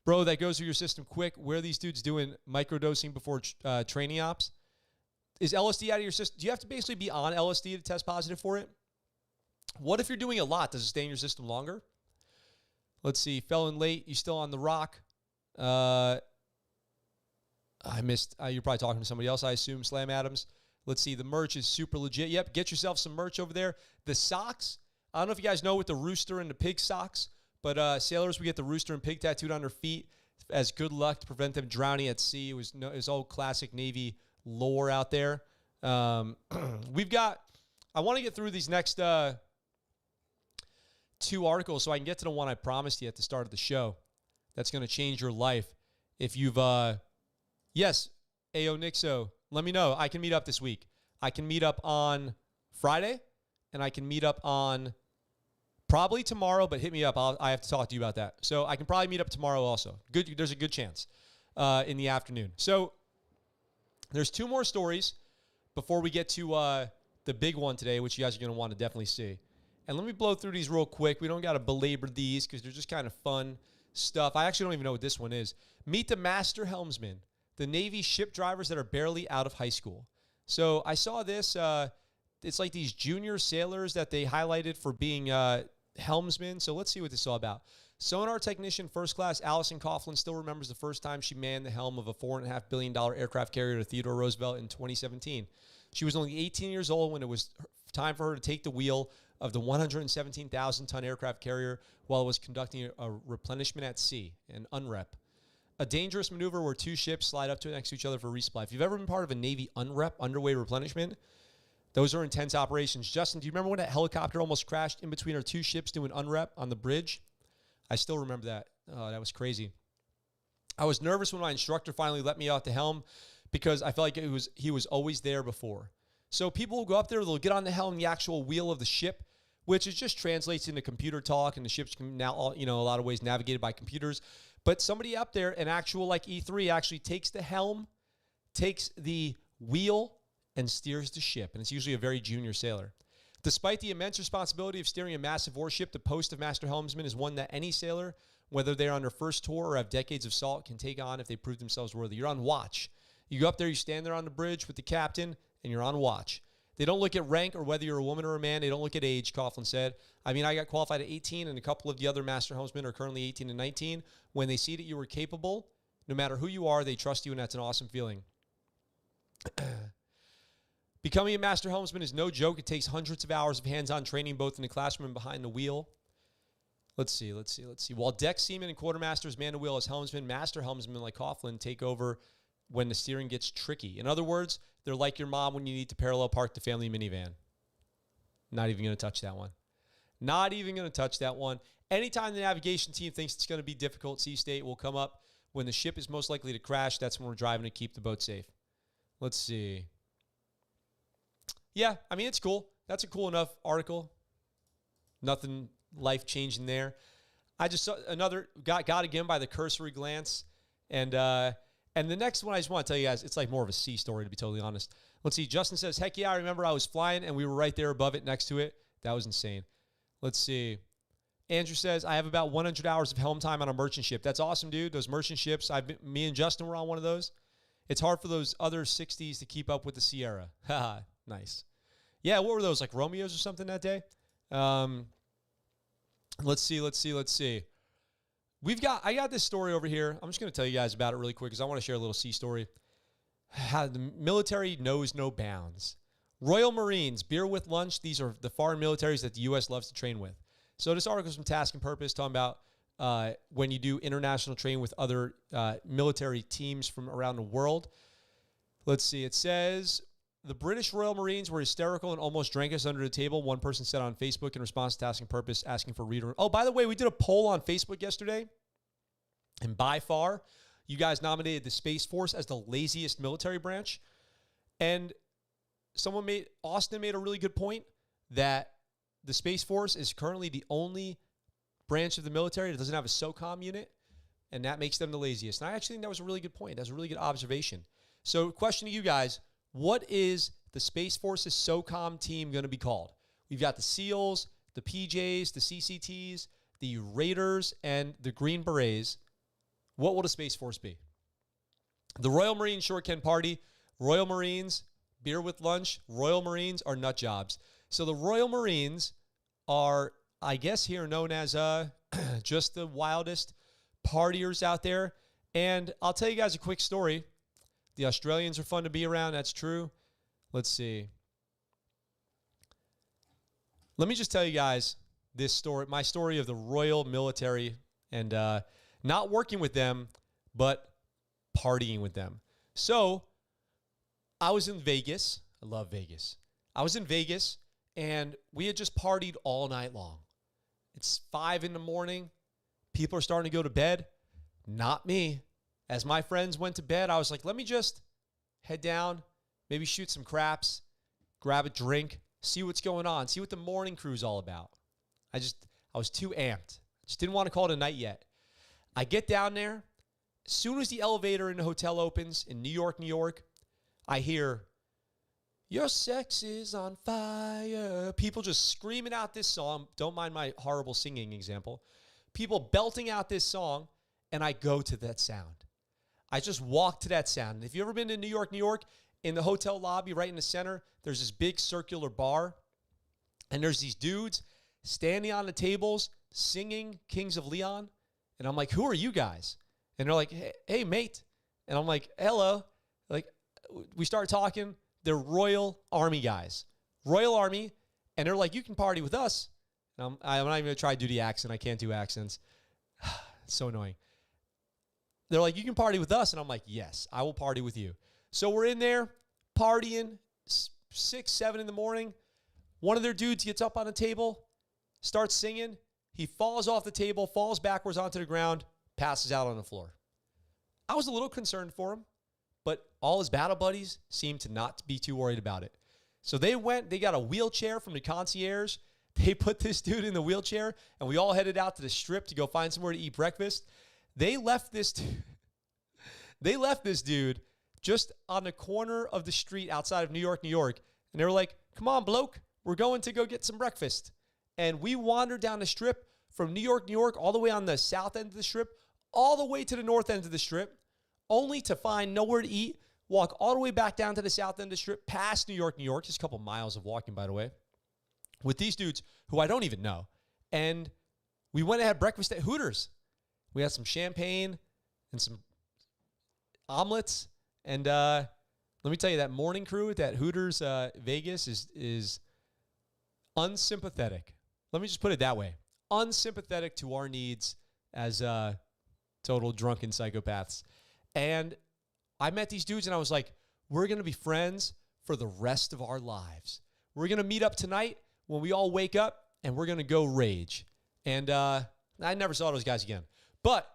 Bro, that goes through your system quick. Where are these dudes doing microdosing before training ops? Is LSD out of your system? Do you have to basically be on LSD to test positive for it? What if you're doing a lot? Does it stay in your system longer? Let's see. Fell in late. You still on the rock? I missed. You're probably talking to somebody else, I assume. Slam Adams. Let's see. The merch is super legit. Yep. Get yourself some merch over there. The socks. I don't know if you guys know with the rooster and the pig socks, but sailors, we get the rooster and pig tattooed on their feet as good luck to prevent them drowning at sea. It was old classic Navy lore out there. We've got, I want to get through these next 2 articles so I can get to the one I promised you at the start of the show. That's going to change your life. If you've, yes, A.O. Nixo, let me know. I can meet up this week. I can meet up on Friday, and I can meet up on probably tomorrow, but hit me up. I have to talk to you about that. So I can probably meet up tomorrow also. There's a good chance in the afternoon. So there's 2 more stories before we get to the big one today, which you guys are going to want to definitely see. And let me blow through these real quick. We don't got to belabor these because they're just kind of fun stuff. I actually don't even know what this one is. Meet the master helmsman, the Navy ship drivers that are barely out of high school. So I saw this. It's like these junior sailors that they highlighted for being helmsmen. So let's see what this is all about. Sonar technician first class Allison Coughlin still remembers the first time she manned the helm of a $4.5 billion aircraft carrier to Theodore Roosevelt in 2017. She was only 18 years old when it was time for her to take the wheel of the 117,000-ton aircraft carrier while it was conducting a replenishment at sea, an UNREP. A dangerous maneuver where 2 ships slide up next to each other for resupply. If you've ever been part of a Navy UNREP, underway replenishment, those are intense operations. Justin, do you remember when that helicopter almost crashed in between our 2 ships doing UNREP on the bridge? I still remember that. Oh, that was crazy. I was nervous when my instructor finally let me off the helm because I felt like he was always there before. So people will go up there, they'll get on the helm, the actual wheel of the ship, which is just translates into computer talk, and the ship's now, a lot of ways navigated by computers. But somebody up there, an actual like E3, actually takes the helm, takes the wheel, and steers the ship. And it's usually a very junior sailor. Despite the immense responsibility of steering a massive warship, the post of master helmsman is one that any sailor, whether they're on their first tour or have decades of salt, can take on if they prove themselves worthy. You're on watch. You go up there, you stand there on the bridge with the captain, and you're on watch. They don't look at rank or whether you're a woman or a man. They don't look at age, Coughlin said. I mean, I got qualified at 18, and a couple of the other master helmsmen are currently 18 and 19. When they see that you are capable, no matter who you are, they trust you, and that's an awesome feeling. Becoming a master helmsman is no joke. It takes hundreds of hours of hands-on training, both in the classroom and behind the wheel. Let's see. While deck seamen and quartermasters man the wheel as helmsmen, master helmsmen like Coughlin take over when the steering gets tricky. In other words, they're like your mom when you need to parallel park the family minivan. Not even going to touch that one. Not even going to touch that one. Anytime the navigation team thinks it's going to be difficult, sea state will come up when the ship is most likely to crash. That's when we're driving to keep the boat safe. Let's see. Yeah, I mean, it's cool. That's a cool enough article. Nothing life-changing there. I just saw another, got again by the cursory glance. And the next one I just want to tell you guys, it's like more of a sea story, to be totally honest. Let's see. Justin says, heck yeah, I remember I was flying and we were right there above it, next to it. That was insane. Let's see. Andrew says, I have about 100 hours of helm time on a merchant ship. That's awesome, dude. Those merchant ships, me and Justin were on one of those. It's hard for those other 60s to keep up with the Sierra. Haha, nice. Yeah, what were those, like Romeos or something that day? Let's see. I got this story over here. I'm just going to tell you guys about it really quick because I want to share a little sea story. How the military knows no bounds. Royal Marines, beer with lunch. These are the foreign militaries that the U.S. loves to train with. So this article is from Task and Purpose talking about when you do international training with other military teams from around the world. Let's see. It says, the British Royal Marines were hysterical and almost drank us under the table. One person said on Facebook in response to Task and Purpose asking for reader. Oh, by the way, we did a poll on Facebook yesterday. And by far, you guys nominated the Space Force as the laziest military branch. And Austin made a really good point that the Space Force is currently the only branch of the military that doesn't have a Socom unit, and that makes them the laziest. And I actually think that was a really good point. That was a really good observation. So question to you guys, what is the Space Force's Socom team going to be called? We've got the SEALs, the PJs, the CCTs, the Raiders, and the Green Berets. What will the Space Force be? The Royal Marines Short Ken Party, Royal Marines, beer with lunch, Royal Marines are nut jobs. So the Royal Marines are, I guess here, known as just the wildest partiers out there. And I'll tell you guys a quick story. The Australians are fun to be around. That's true. Let's see. Let me just tell you guys this story, my story of the Royal Military and not working with them, but partying with them. So I was in Vegas. I love Vegas. I was in Vegas, and we had just partied all night long. It's 5 a.m. People are starting to go to bed. Not me. As my friends went to bed, I was like, let me just head down, maybe shoot some craps, grab a drink, see what's going on, see what the morning crew's all about. I was too amped. Just didn't want to call it a night yet. I get down there. As soon as the elevator in the hotel opens in New York, I hear, your sex is on fire. People just screaming out this song. Don't mind my horrible singing example. People belting out this song, and I go to that sound. I just walk to that sound. And if you've ever been to New York, in the hotel lobby right in the center, there's this big circular bar, and there's these dudes standing on the tables singing Kings of Leon. And I'm like, who are you guys? And they're like, hey, mate. And I'm like, hello. Like, we start talking. They're Royal Army guys. Royal Army. And they're like, you can party with us. And I'm not even going to try to do the accent. I can't do accents. It's so annoying. They're like, you can party with us. And I'm like, yes, I will party with you. So we're in there partying, 6, 7 in the morning. One of their dudes gets up on a table, starts singing. He falls off the table, falls backwards onto the ground, passes out on the floor. I was a little concerned for him, but all his battle buddies seemed to not be too worried about it. So they got a wheelchair from the concierge. They put this dude in the wheelchair, and we all headed out to the strip to go find somewhere to eat breakfast. They left this dude just on the corner of the street outside of New York, and they were like, come on, bloke, we're going to go get some breakfast. And we wandered down the strip from New York, all the way on the south end of the strip, all the way to the north end of the strip, only to find nowhere to eat. walk all the way back down to the south end of the strip, past New York, just a couple miles of walking, by the way, with these dudes who I don't even know. And we went and had breakfast at Hooters. We had some champagne and some omelets. And let me tell you, that morning crew at that Hooters Vegas is unsympathetic. Let me just put it that way. Unsympathetic to our needs as total drunken psychopaths. And I met these dudes and I was like, we're going to be friends for the rest of our lives. We're going to meet up tonight when we all wake up and we're going to go rage. And I never saw those guys again. But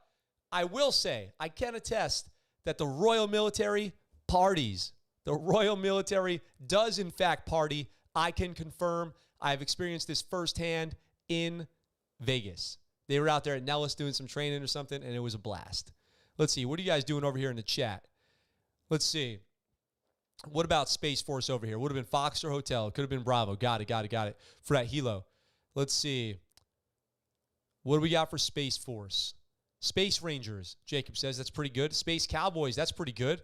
I will say, I can attest that the Royal Military parties. The Royal Military does, in fact, party. I can confirm. I've experienced this firsthand in Vegas. They were out there at Nellis doing some training or something, and it was a blast. Let's see. What are you guys doing over here in the chat? Let's see. What about Space Force over here? Would have been Fox or Hotel. Could have been Bravo. Got it. For that Hilo. Let's see. What do we got for Space Force? Space Rangers, Jacob says. That's pretty good. Space Cowboys, that's pretty good.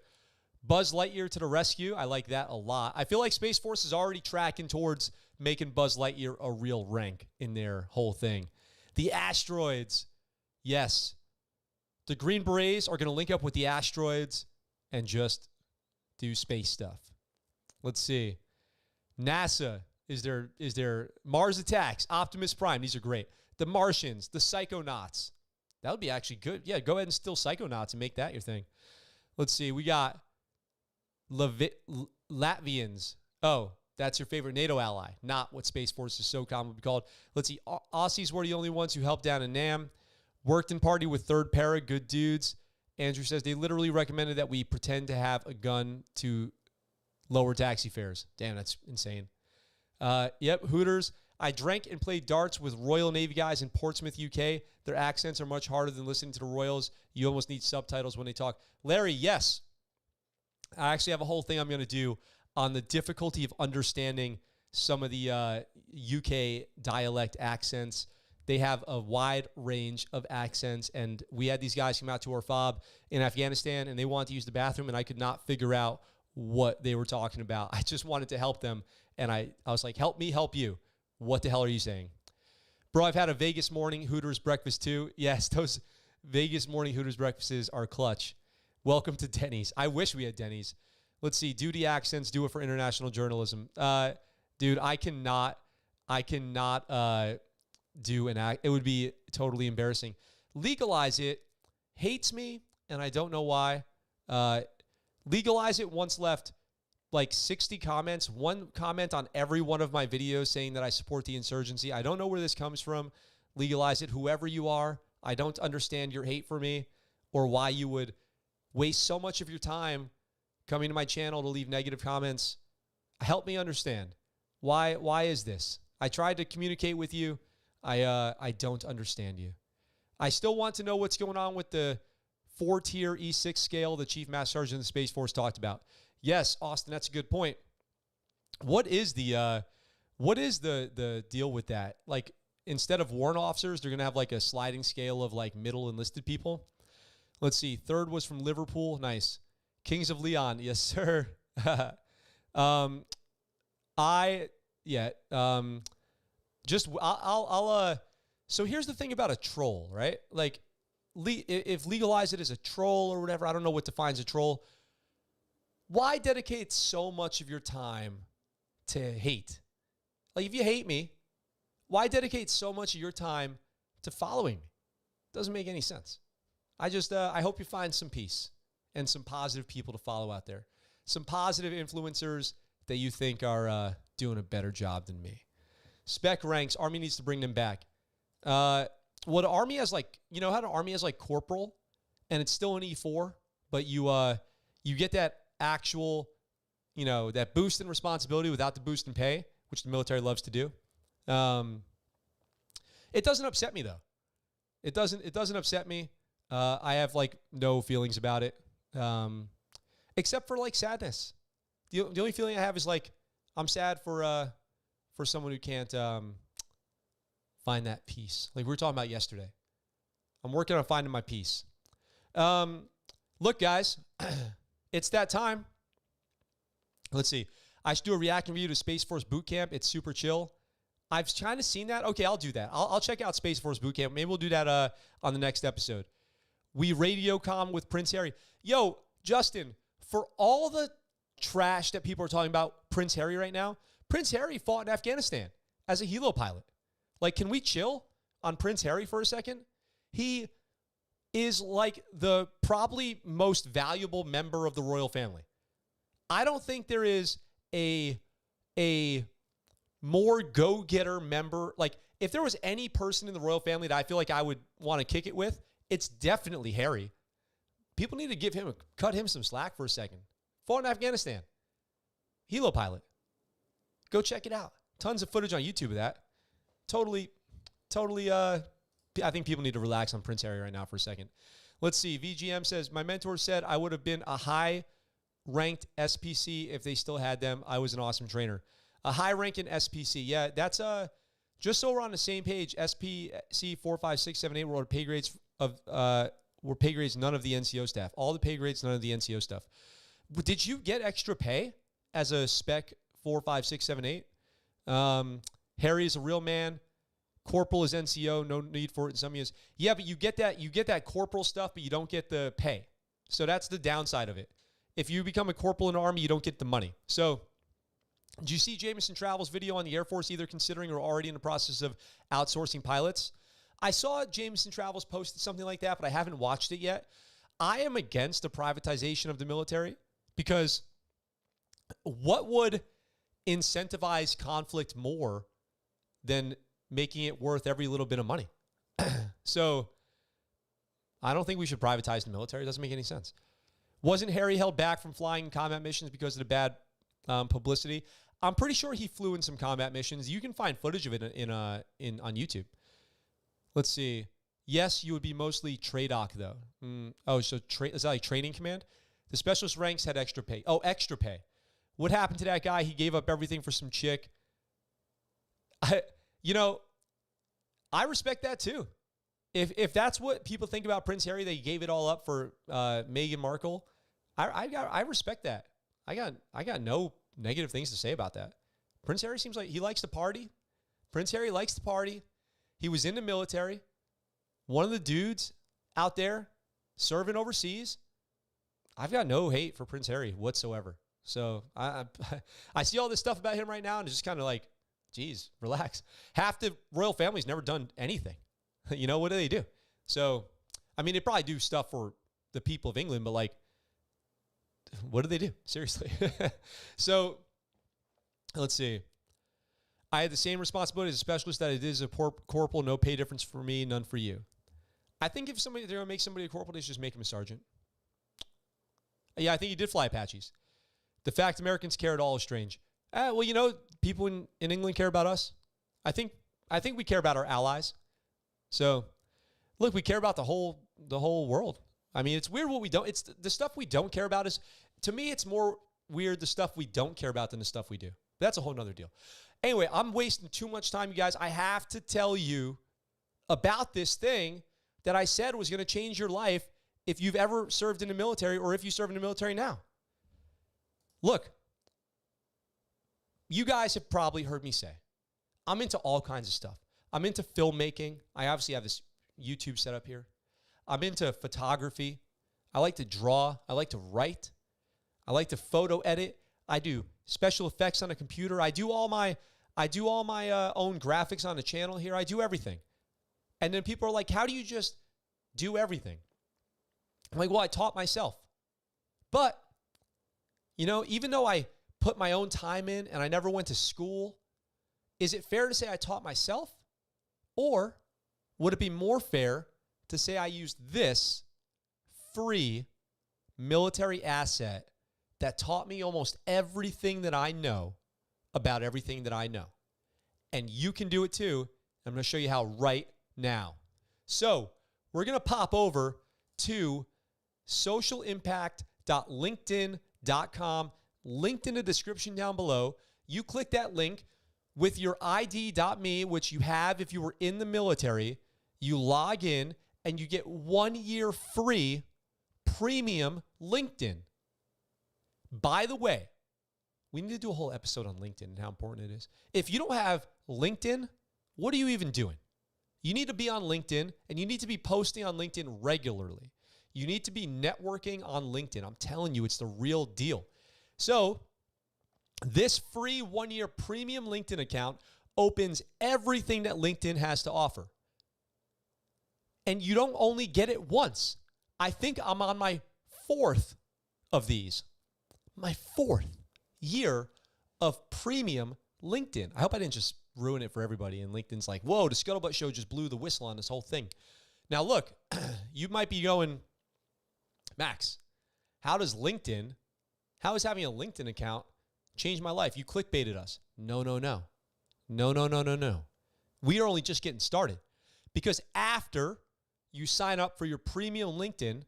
Buzz Lightyear to the rescue. I like that a lot. I feel like Space Force is already tracking towards making Buzz Lightyear a real rank in their whole thing. The Asteroids. Yes. The Green Berets are going to link up with the Asteroids and just do space stuff. Let's see. NASA is there Mars Attacks, Optimus Prime. These are great. The Martians, the Psychonauts. That would be actually good. Yeah, go ahead and steal Psychonauts and make that your thing. Let's see. We got Latvians. Oh, that's your favorite NATO ally. Not what Space Force is Socom would be called. Let's see. Aussies were the only ones who helped down in Nam. Worked in party with Third Para. Good dudes. Andrew says they literally recommended that we pretend to have a gun to lower taxi fares. Damn, that's insane. Yep, Hooters. I drank and played darts with Royal Navy guys in Portsmouth, UK. Their accents are much harder than listening to the Royals. You almost need subtitles when they talk. Larry, yes. I actually have a whole thing I'm going to do on the difficulty of understanding some of the UK dialect accents. They have a wide range of accents, and we had these guys come out to our fob in Afghanistan, and they wanted to use the bathroom, and I could not figure out what they were talking about. I just wanted to help them, and I was like, help me, help you. What the hell are you saying? Bro, I've had a Vegas morning Hooters breakfast too. Yes, those Vegas morning Hooters breakfasts are clutch. Welcome to Denny's. I wish we had Denny's. Let's see. Duty accents, do it for international journalism. Dude, I cannot do an act. It would be totally embarrassing. Legalize It hates me, and I don't know why. Legalize It once left like 60 comments, one comment on every one of my videos saying that I support the insurgency. I don't know where this comes from. Legalize It, whoever you are. I don't understand your hate for me or why you would waste so much of your time coming to my channel to leave negative comments. Help me understand. Why is this? I tried to communicate with you. I don't understand you. I still want to know what's going on with the 4-tier E6 scale the Chief Master Sergeant of the Space Force talked about. Yes, Austin, that's a good point. What is the deal with that? Like, instead of warrant officers, they're going to have like a sliding scale of like middle enlisted people. Let's see. Third was from Liverpool. Nice. Kings of Leon. Yes, sir. So here's the thing about a troll, right? Like, if Legalize It as a troll or whatever, I don't know what defines a troll. Why dedicate so much of your time to hate? Like, if you hate me, why dedicate so much of your time to following me? Doesn't make any sense. I hope you find some peace and some positive people to follow out there. Some positive influencers that you think are doing a better job than me. Spec ranks, Army needs to bring them back. The Army has like, you know how the Army has like corporal and it's still an E4, but you get that actual, that boost in responsibility without the boost in pay, which the military loves to do. It doesn't upset me though. It doesn't upset me. I have like no feelings about it, except for like sadness. The only feeling I have is like I'm sad for someone who can't find that peace. Like we were talking about yesterday. I'm working on finding my peace. Look, guys, it's that time. Let's see. I should do a reaction review to Space Force Boot Camp. It's super chill. I've kind of seen that. Okay, I'll do that. I'll check out Space Force Boot Camp. Maybe we'll do that on the next episode. We Radiocom with Prince Harry. Yo, Justin, for all the trash that people are talking about Prince Harry right now, Prince Harry fought in Afghanistan as a helo pilot. Like, can we chill on Prince Harry for a second? He is like the probably most valuable member of the royal family. I don't think there is a more go-getter member. Like, if there was any person in the royal family that I feel like I would want to kick it with, it's definitely Harry. People need to cut him some slack for a second. Fought in Afghanistan. Helo pilot. Go check it out. Tons of footage on YouTube of that. Totally, I think people need to relax on Prince Harry right now for a second. Let's see. VGM says, my mentor said I would have been a high-ranked SPC if they still had them. I was an awesome trainer. A high-ranking SPC. Yeah, that's just so we're on the same page. SPC 4, 5, 6, 7, 8 were pay grades were pay grades, none of the NCO staff. All the pay grades, none of the NCO stuff. Did you get extra pay as a spec 4, 5, 6, 7, 8? Harry is a real man. Corporal is NCO. No need for it in some years. Yeah, but you get that corporal stuff, but you don't get the pay. So that's the downside of it. If you become a corporal in the Army, you don't get the money. So did you see Jameson Travel's video on the Air Force either considering or already in the process of outsourcing pilots? I saw Jameson Travels posted something like that, but I haven't watched it yet. I am against the privatization of the military because what would incentivize conflict more than making it worth every little bit of money? So I don't think we should privatize the military. It doesn't make any sense. Wasn't Harry held back from flying combat missions because of the bad publicity? I'm pretty sure he flew in some combat missions. You can find footage of it on YouTube. Let's see. Yes, you would be mostly TRADOC, though. Oh, so is that like training command? The specialist ranks had extra pay. Oh, extra pay. What happened to that guy? He gave up everything for some chick. I respect that, too. If that's what people think about Prince Harry, they gave it all up for Meghan Markle, I respect that. I got no negative things to say about that. Prince Harry seems like he likes to party. Prince Harry likes to party. He was in the military. One of the dudes out there serving overseas. I've got no hate for Prince Harry whatsoever. So I see all this stuff about him right now, and it's just kind of like, geez, relax. Half the royal family's never done anything. You know, what do they do? So, I mean, they probably do stuff for the people of England, but like, what do they do? Seriously. So, let's see. I had the same responsibility as a specialist that it is a corporal, no pay difference for me, none for you. I think if they're going to make somebody a corporal, they should just make him a sergeant. Yeah, I think he did fly Apaches. The fact Americans care at all is strange. Well, you know, people in England care about us. I think we care about our allies. So, look, we care about the whole world. I mean, it's weird what we don't. It's the stuff we don't care about is, to me, it's more weird the stuff we don't care about than the stuff we do. But that's a whole nother deal. Anyway, I'm wasting too much time, you guys. I have to tell you about this thing that I said was going to change your life if you've ever served in the military or if you serve in the military now. Look, you guys have probably heard me say, I'm into all kinds of stuff. I'm into filmmaking. I obviously have this YouTube set up here. I'm into photography. I like to draw. I like to write. I like to photo edit. I do special effects on a computer. I do all my own graphics on the channel here. I do everything. And then people are like, how do you just do everything? I'm like, well, I taught myself. But, you know, even though I put my own time in and I never went to school, is it fair to say I taught myself? Or would it be more fair to say I used this free military asset that taught me almost everything that I know about everything that I know? And you can do it too. I'm going to show you how right now. So we're going to pop over to socialimpact.linkedin.com, linked in the description down below. You click that link with your ID.me, which you have if you were in the military. You log in and you get 1 year free premium LinkedIn. By the way, We need to do a whole episode on LinkedIn and how important it is. If you don't have LinkedIn, what are you even doing? You need to be on LinkedIn, and you need to be posting on LinkedIn regularly. You need to be networking on LinkedIn. I'm telling you, it's the real deal. So this free 1-year premium LinkedIn account opens everything that LinkedIn has to offer. And you don't only get it once. I think I'm on my 4th of these. My 4th year of premium LinkedIn. I hope I didn't just ruin it for everybody. And LinkedIn's like, whoa, the ScuttleButt Show just blew the whistle on this whole thing. Now, look, you might be going, Max, how is having a LinkedIn account change my life? You clickbaited us. No. We are only just getting started. Because after you sign up for your premium LinkedIn,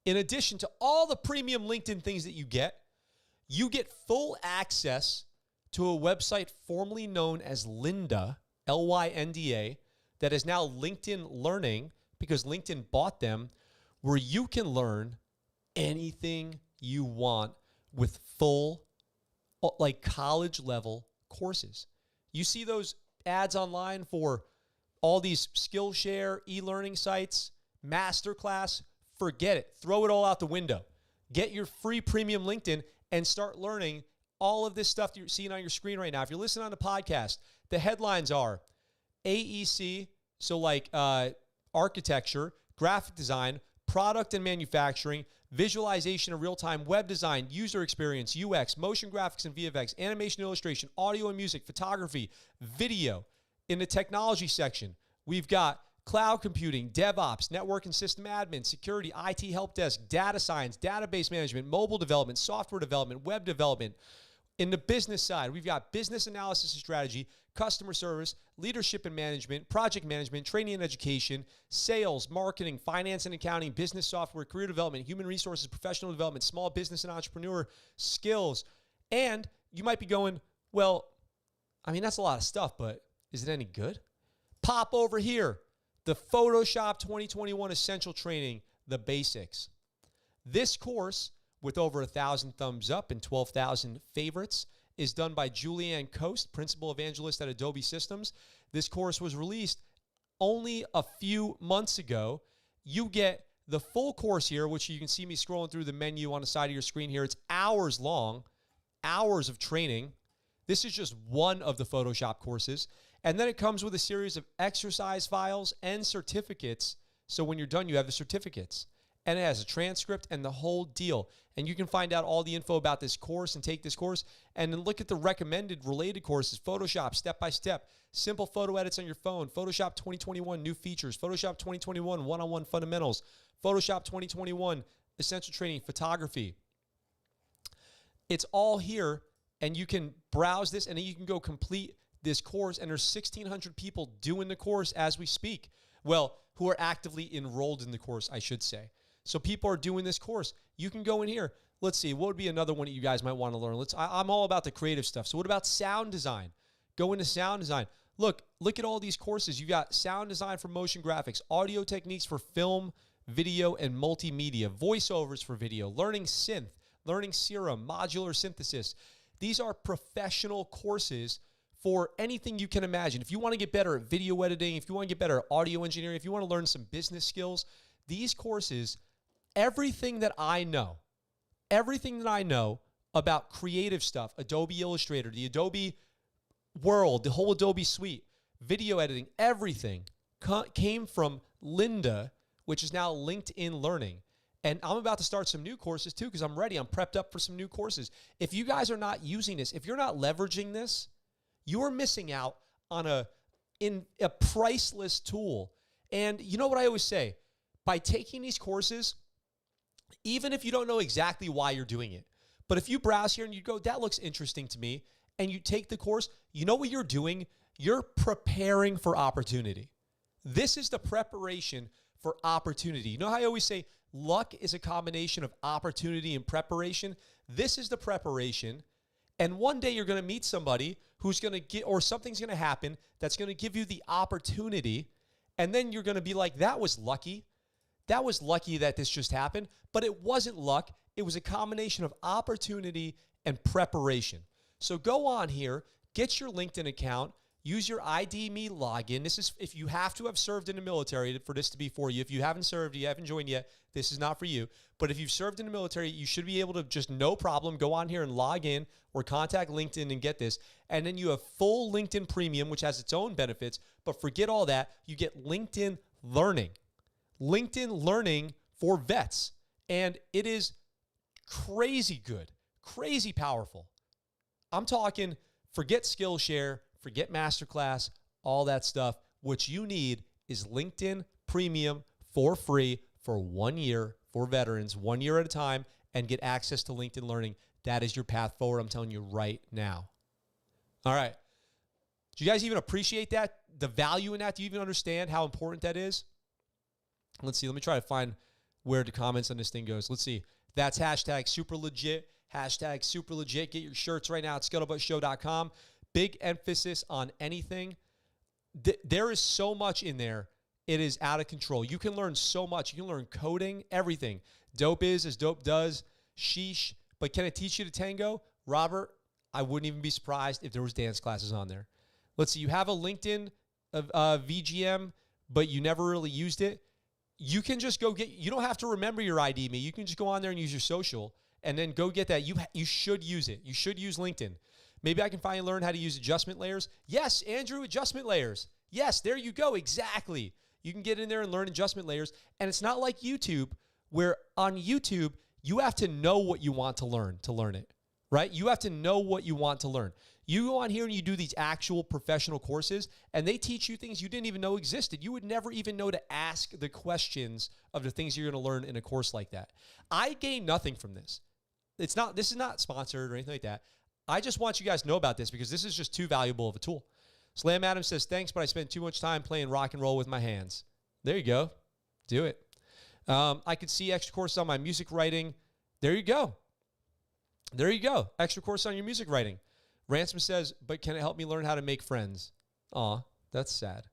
in addition to all the premium LinkedIn things that you get full access to a website formerly known as Lynda, Lynda, that is now LinkedIn Learning because LinkedIn bought them, where you can learn anything you want with full, like college level courses. You see those ads online for all these Skillshare, e-learning sites, masterclass, forget it. Throw it all out the window. Get your free premium LinkedIn and start learning all of this stuff that you're seeing on your screen right now. If you're listening on the podcast, the headlines are AEC, so like architecture, graphic design, product and manufacturing, visualization and real-time web design, user experience, UX, motion graphics and VFX, animation, illustration, audio and music, photography, video. In the technology section, we've got cloud computing, DevOps, network and system admin, security, IT help desk, data science, database management, mobile development, software development, web development. In the business side, we've got business analysis and strategy, customer service, leadership and management, project management, training and education, sales, marketing, finance and accounting, business software, career development, human resources, professional development, small business and entrepreneur skills. And you might be going, well, I mean, that's a lot of stuff, but is it any good? Pop over here. The Photoshop 2021 Essential Training, the basics. This course, with over 1,000 thumbs up and 12,000 favorites, is done by Julianne Coast, Principal Evangelist at Adobe Systems. This course was released only a few months ago. You get the full course here, which you can see me scrolling through the menu on the side of your screen here. It's hours long, hours of training. This is just one of the Photoshop courses. And then it comes with a series of exercise files and certificates. So when you're done, you have the certificates. And it has a transcript and the whole deal. And you can find out all the info about this course and take this course. And then look at the recommended related courses. Photoshop, step-by-step. Simple photo edits on your phone. Photoshop 2021, new features. Photoshop 2021, one-on-one fundamentals. Photoshop 2021, essential training, photography. It's all here. And you can browse this, and then you can go complete this course. And there's 1,600 people doing the course as we speak. Well, who are actively enrolled in the course, I should say. So people are doing this course. You can go in here. Let's see. What would be another one that you guys might want to learn? I'm all about the creative stuff. So what about sound design? Go into sound design. Look at all these courses. You got sound design for motion graphics, audio techniques for film, video, and multimedia, voiceovers for video, learning synth, learning Serum, modular synthesis. These are professional courses for anything you can imagine. If you want to get better at video editing, if you want to get better at audio engineering, if you want to learn some business skills, these courses, everything that I know about creative stuff, Adobe Illustrator, the Adobe world, the whole Adobe suite, video editing, everything came from Lynda, which is now LinkedIn Learning. And I'm about to start some new courses too because I'm ready. I'm prepped up for some new courses. If you guys are not using this, if you're not leveraging this, you are missing out on a priceless tool. And you know what I always say? By taking these courses, even if you don't know exactly why you're doing it, but if you browse here and you go, that looks interesting to me, and you take the course, you know what you're doing? You're preparing for opportunity. This is the preparation for opportunity. You know how I always say luck is a combination of opportunity and preparation? This is the preparation. And one day you're going to meet somebody who's going to get, or something's going to happen that's going to give you the opportunity. And then you're going to be like, that was lucky. That was lucky that this just happened. But it wasn't luck. It was a combination of opportunity and preparation. So go on here, get your LinkedIn account, use your ID Me login. This is if you have to have served in the military for this to be for you. If you haven't served, you haven't joined yet, this is not for you. But if you've served in the military, you should be able to just no problem go on here and log in or contact LinkedIn and get this. And then you have full LinkedIn Premium, which has its own benefits. But forget all that. You get LinkedIn Learning. LinkedIn Learning for vets. And it is crazy good, crazy powerful. I'm talking forget Skillshare, forget Masterclass, all that stuff. What you need is LinkedIn Premium for free for 1 year for veterans, 1 year at a time, and get access to LinkedIn Learning. That is your path forward. I'm telling you right now. All right. Do you guys even appreciate that? The value in that? Do you even understand how important that is? Let's see. Let me try to find where the comments on this thing goes. Let's see. That's hashtag super legit. Hashtag super legit. Get your shirts right now at ScuttleButtShow.com. Big emphasis on anything. There is so much in there. It is out of control. You can learn so much. You can learn coding, everything. Dope is as dope does. Sheesh. But can it teach you to tango? Robert, I wouldn't even be surprised if there was dance classes on there. Let's see. You have a LinkedIn VGM, but you never really used it. You can just go get, you don't have to remember your ID Me. You can just go on there and use your social and then go get that. You should use it. You should use LinkedIn. Maybe I can finally learn how to use adjustment layers. Yes, Andrew, adjustment layers. Yes, there you go. Exactly. You can get in there and learn adjustment layers. And it's not like YouTube, where on YouTube, you have to know what you want to learn it, right? You have to know what you want to learn. You go on here and you do these actual professional courses, and they teach you things you didn't even know existed. You would never even know to ask the questions of the things you're going to learn in a course like that. I gain nothing from this. This is not sponsored or anything like that. I just want you guys to know about this because this is just too valuable of a tool. Slam Adams says, thanks, but I spend too much time playing rock and roll with my hands. There you go. Do it. I could see extra courses on my music writing. There you go. There you go. Extra course on your music writing. Ransom says, but can it help me learn how to make friends? Aw, that's sad.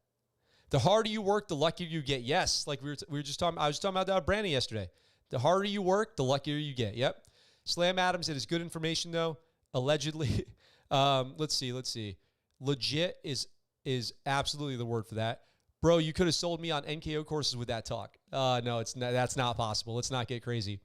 The harder you work, the luckier you get. Yes, like we were just talking. I was talking about Brandy yesterday. The harder you work, the luckier you get. Yep. Slam Adams, it is good information though. Allegedly. Let's see. Legit is absolutely the word for that. Bro, you could have sold me on NKO courses with that talk. No, that's not possible. Let's not get crazy.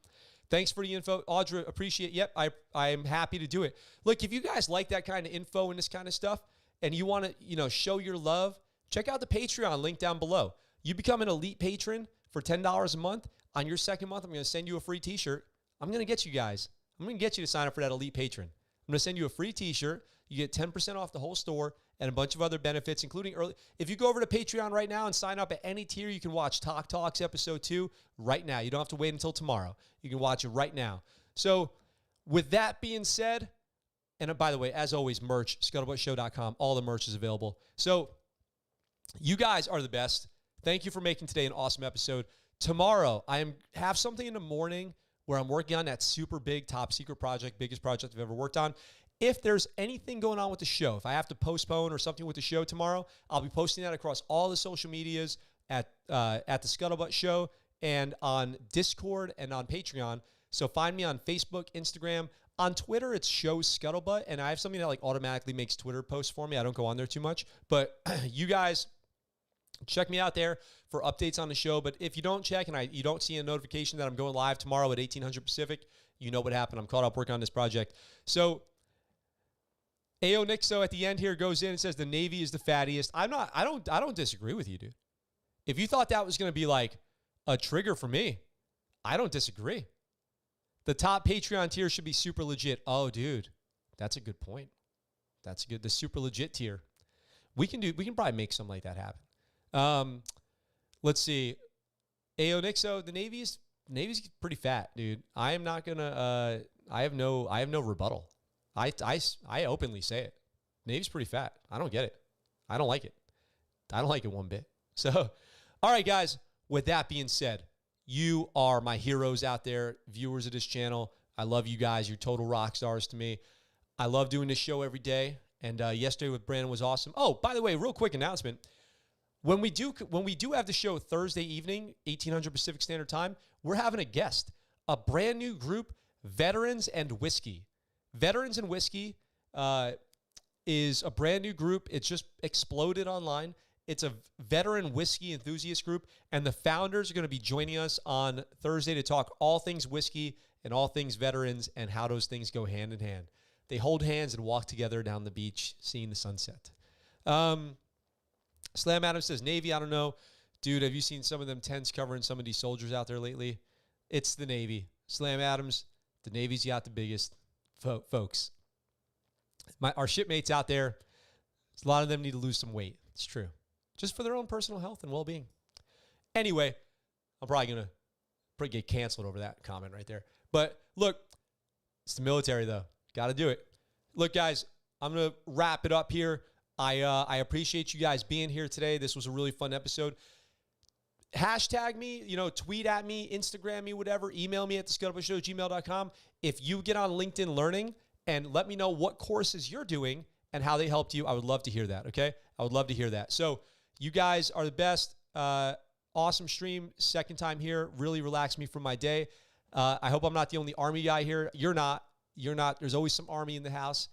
Thanks for the info. Audra, appreciate it. Yep, I'm happy to do it. Look, if you guys like that kind of info and this kind of stuff, and you want to, show your love, check out the Patreon link down below. You become an elite patron for $10 a month. On your second month, I'm going to send you a free t-shirt. I'm going to get you guys. I'm going to get you to sign up for that elite patron. I'm going to send you a free t-shirt. You get 10% off the whole store and a bunch of other benefits, including early. If you go over to Patreon right now and sign up at any tier, you can watch Talk Talks episode 2 right now. You don't have to wait until tomorrow. You can watch it right now. So with that being said, and by the way, as always, merch, ScuttleButtShow.com. All the merch is available. So you guys are the best. Thank you for making today an awesome episode. Tomorrow, have something in the morning where I'm working on that super big top secret project, biggest project I've ever worked on. If there's anything going on with the show, if I have to postpone or something with the show tomorrow, I'll be posting that across all the social medias at the ScuttleButt Show and on Discord and on Patreon. So find me on Facebook, Instagram. On Twitter, it's Show Scuttlebutt, and I have something that automatically makes Twitter posts for me. I don't go on there too much, but you guys check me out there for updates on the show. But if you don't check and you don't see a notification that I'm going live tomorrow at 1800 Pacific, you know what happened. I'm caught up working on this project. So AO Nixo at the end here goes in and says the Navy is the fattiest. I don't disagree with you, dude. If you thought that was going to be like a trigger for me, I don't disagree. The top Patreon tier should be super legit. Oh, dude, that's a good point. That's good. The super legit tier. We can probably make something like that happen. Let's see. AO Nixo, the Navy's pretty fat, dude. I am not gonna. I have no rebuttal. I openly say it. Navy's pretty fat. I don't get it. I don't like it. I don't like it one bit. So, all right, guys. With that being said, you are my heroes out there, viewers of this channel. I love you guys. You're total rock stars to me. I love doing this show every day. And yesterday with Brandon was awesome. Oh, by the way, real quick announcement. When we do have the show Thursday evening, 1800 Pacific Standard Time, we're having a guest, a brand new group, Veterans and Whiskey. Veterans and Whiskey, is a brand new group. It's just exploded online. It's a veteran whiskey enthusiast group, and the founders are going to be joining us on Thursday to talk all things whiskey and all things veterans and how those things go hand in hand. They hold hands and walk together down the beach, seeing the sunset. Slam Adams says, Navy, I don't know. Dude, have you seen some of them tents covering some of these soldiers out there lately? It's the Navy. Slam Adams, the Navy's got the biggest folks. Our shipmates out there, a lot of them need to lose some weight. It's true. Just for their own personal health and well-being. Anyway, I'm probably going to get canceled over that comment right there. But look, it's the military, though. Got to do it. Look, guys, I'm going to wrap it up here. I appreciate you guys being here today. This was a really fun episode. Hashtag me, tweet at me, Instagram me, whatever. Email me at thescuttlebutt@gmail.com. If you get on LinkedIn Learning and let me know what courses you're doing and how they helped you, I would love to hear that, okay? I would love to hear that. So you guys are the best. Awesome stream. Second time here. Really relaxed me from my day. I hope I'm not the only Army guy here. You're not. There's always some Army in the house.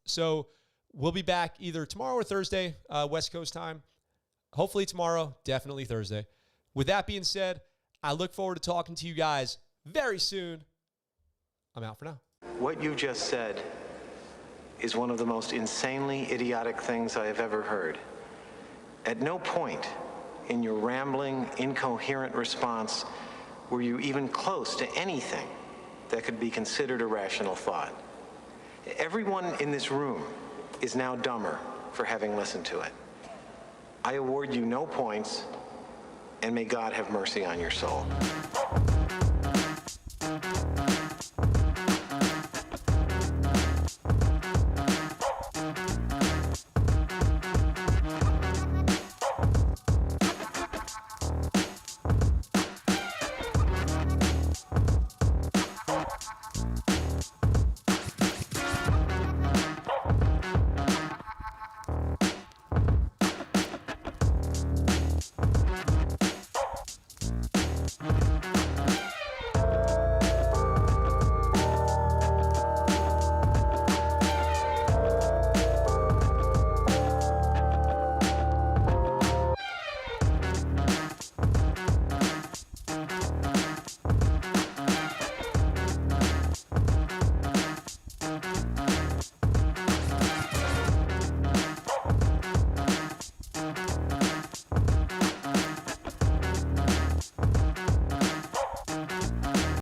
So we'll be back either tomorrow or Thursday, West Coast time. Hopefully tomorrow, definitely Thursday. With that being said, I look forward to talking to you guys very soon. I'm out for now. What you just said is one of the most insanely idiotic things I have ever heard. At no point in your rambling, incoherent response were you even close to anything that could be considered a rational thought. Everyone in this room is now dumber for having listened to it. I award you no points, and may God have mercy on your soul.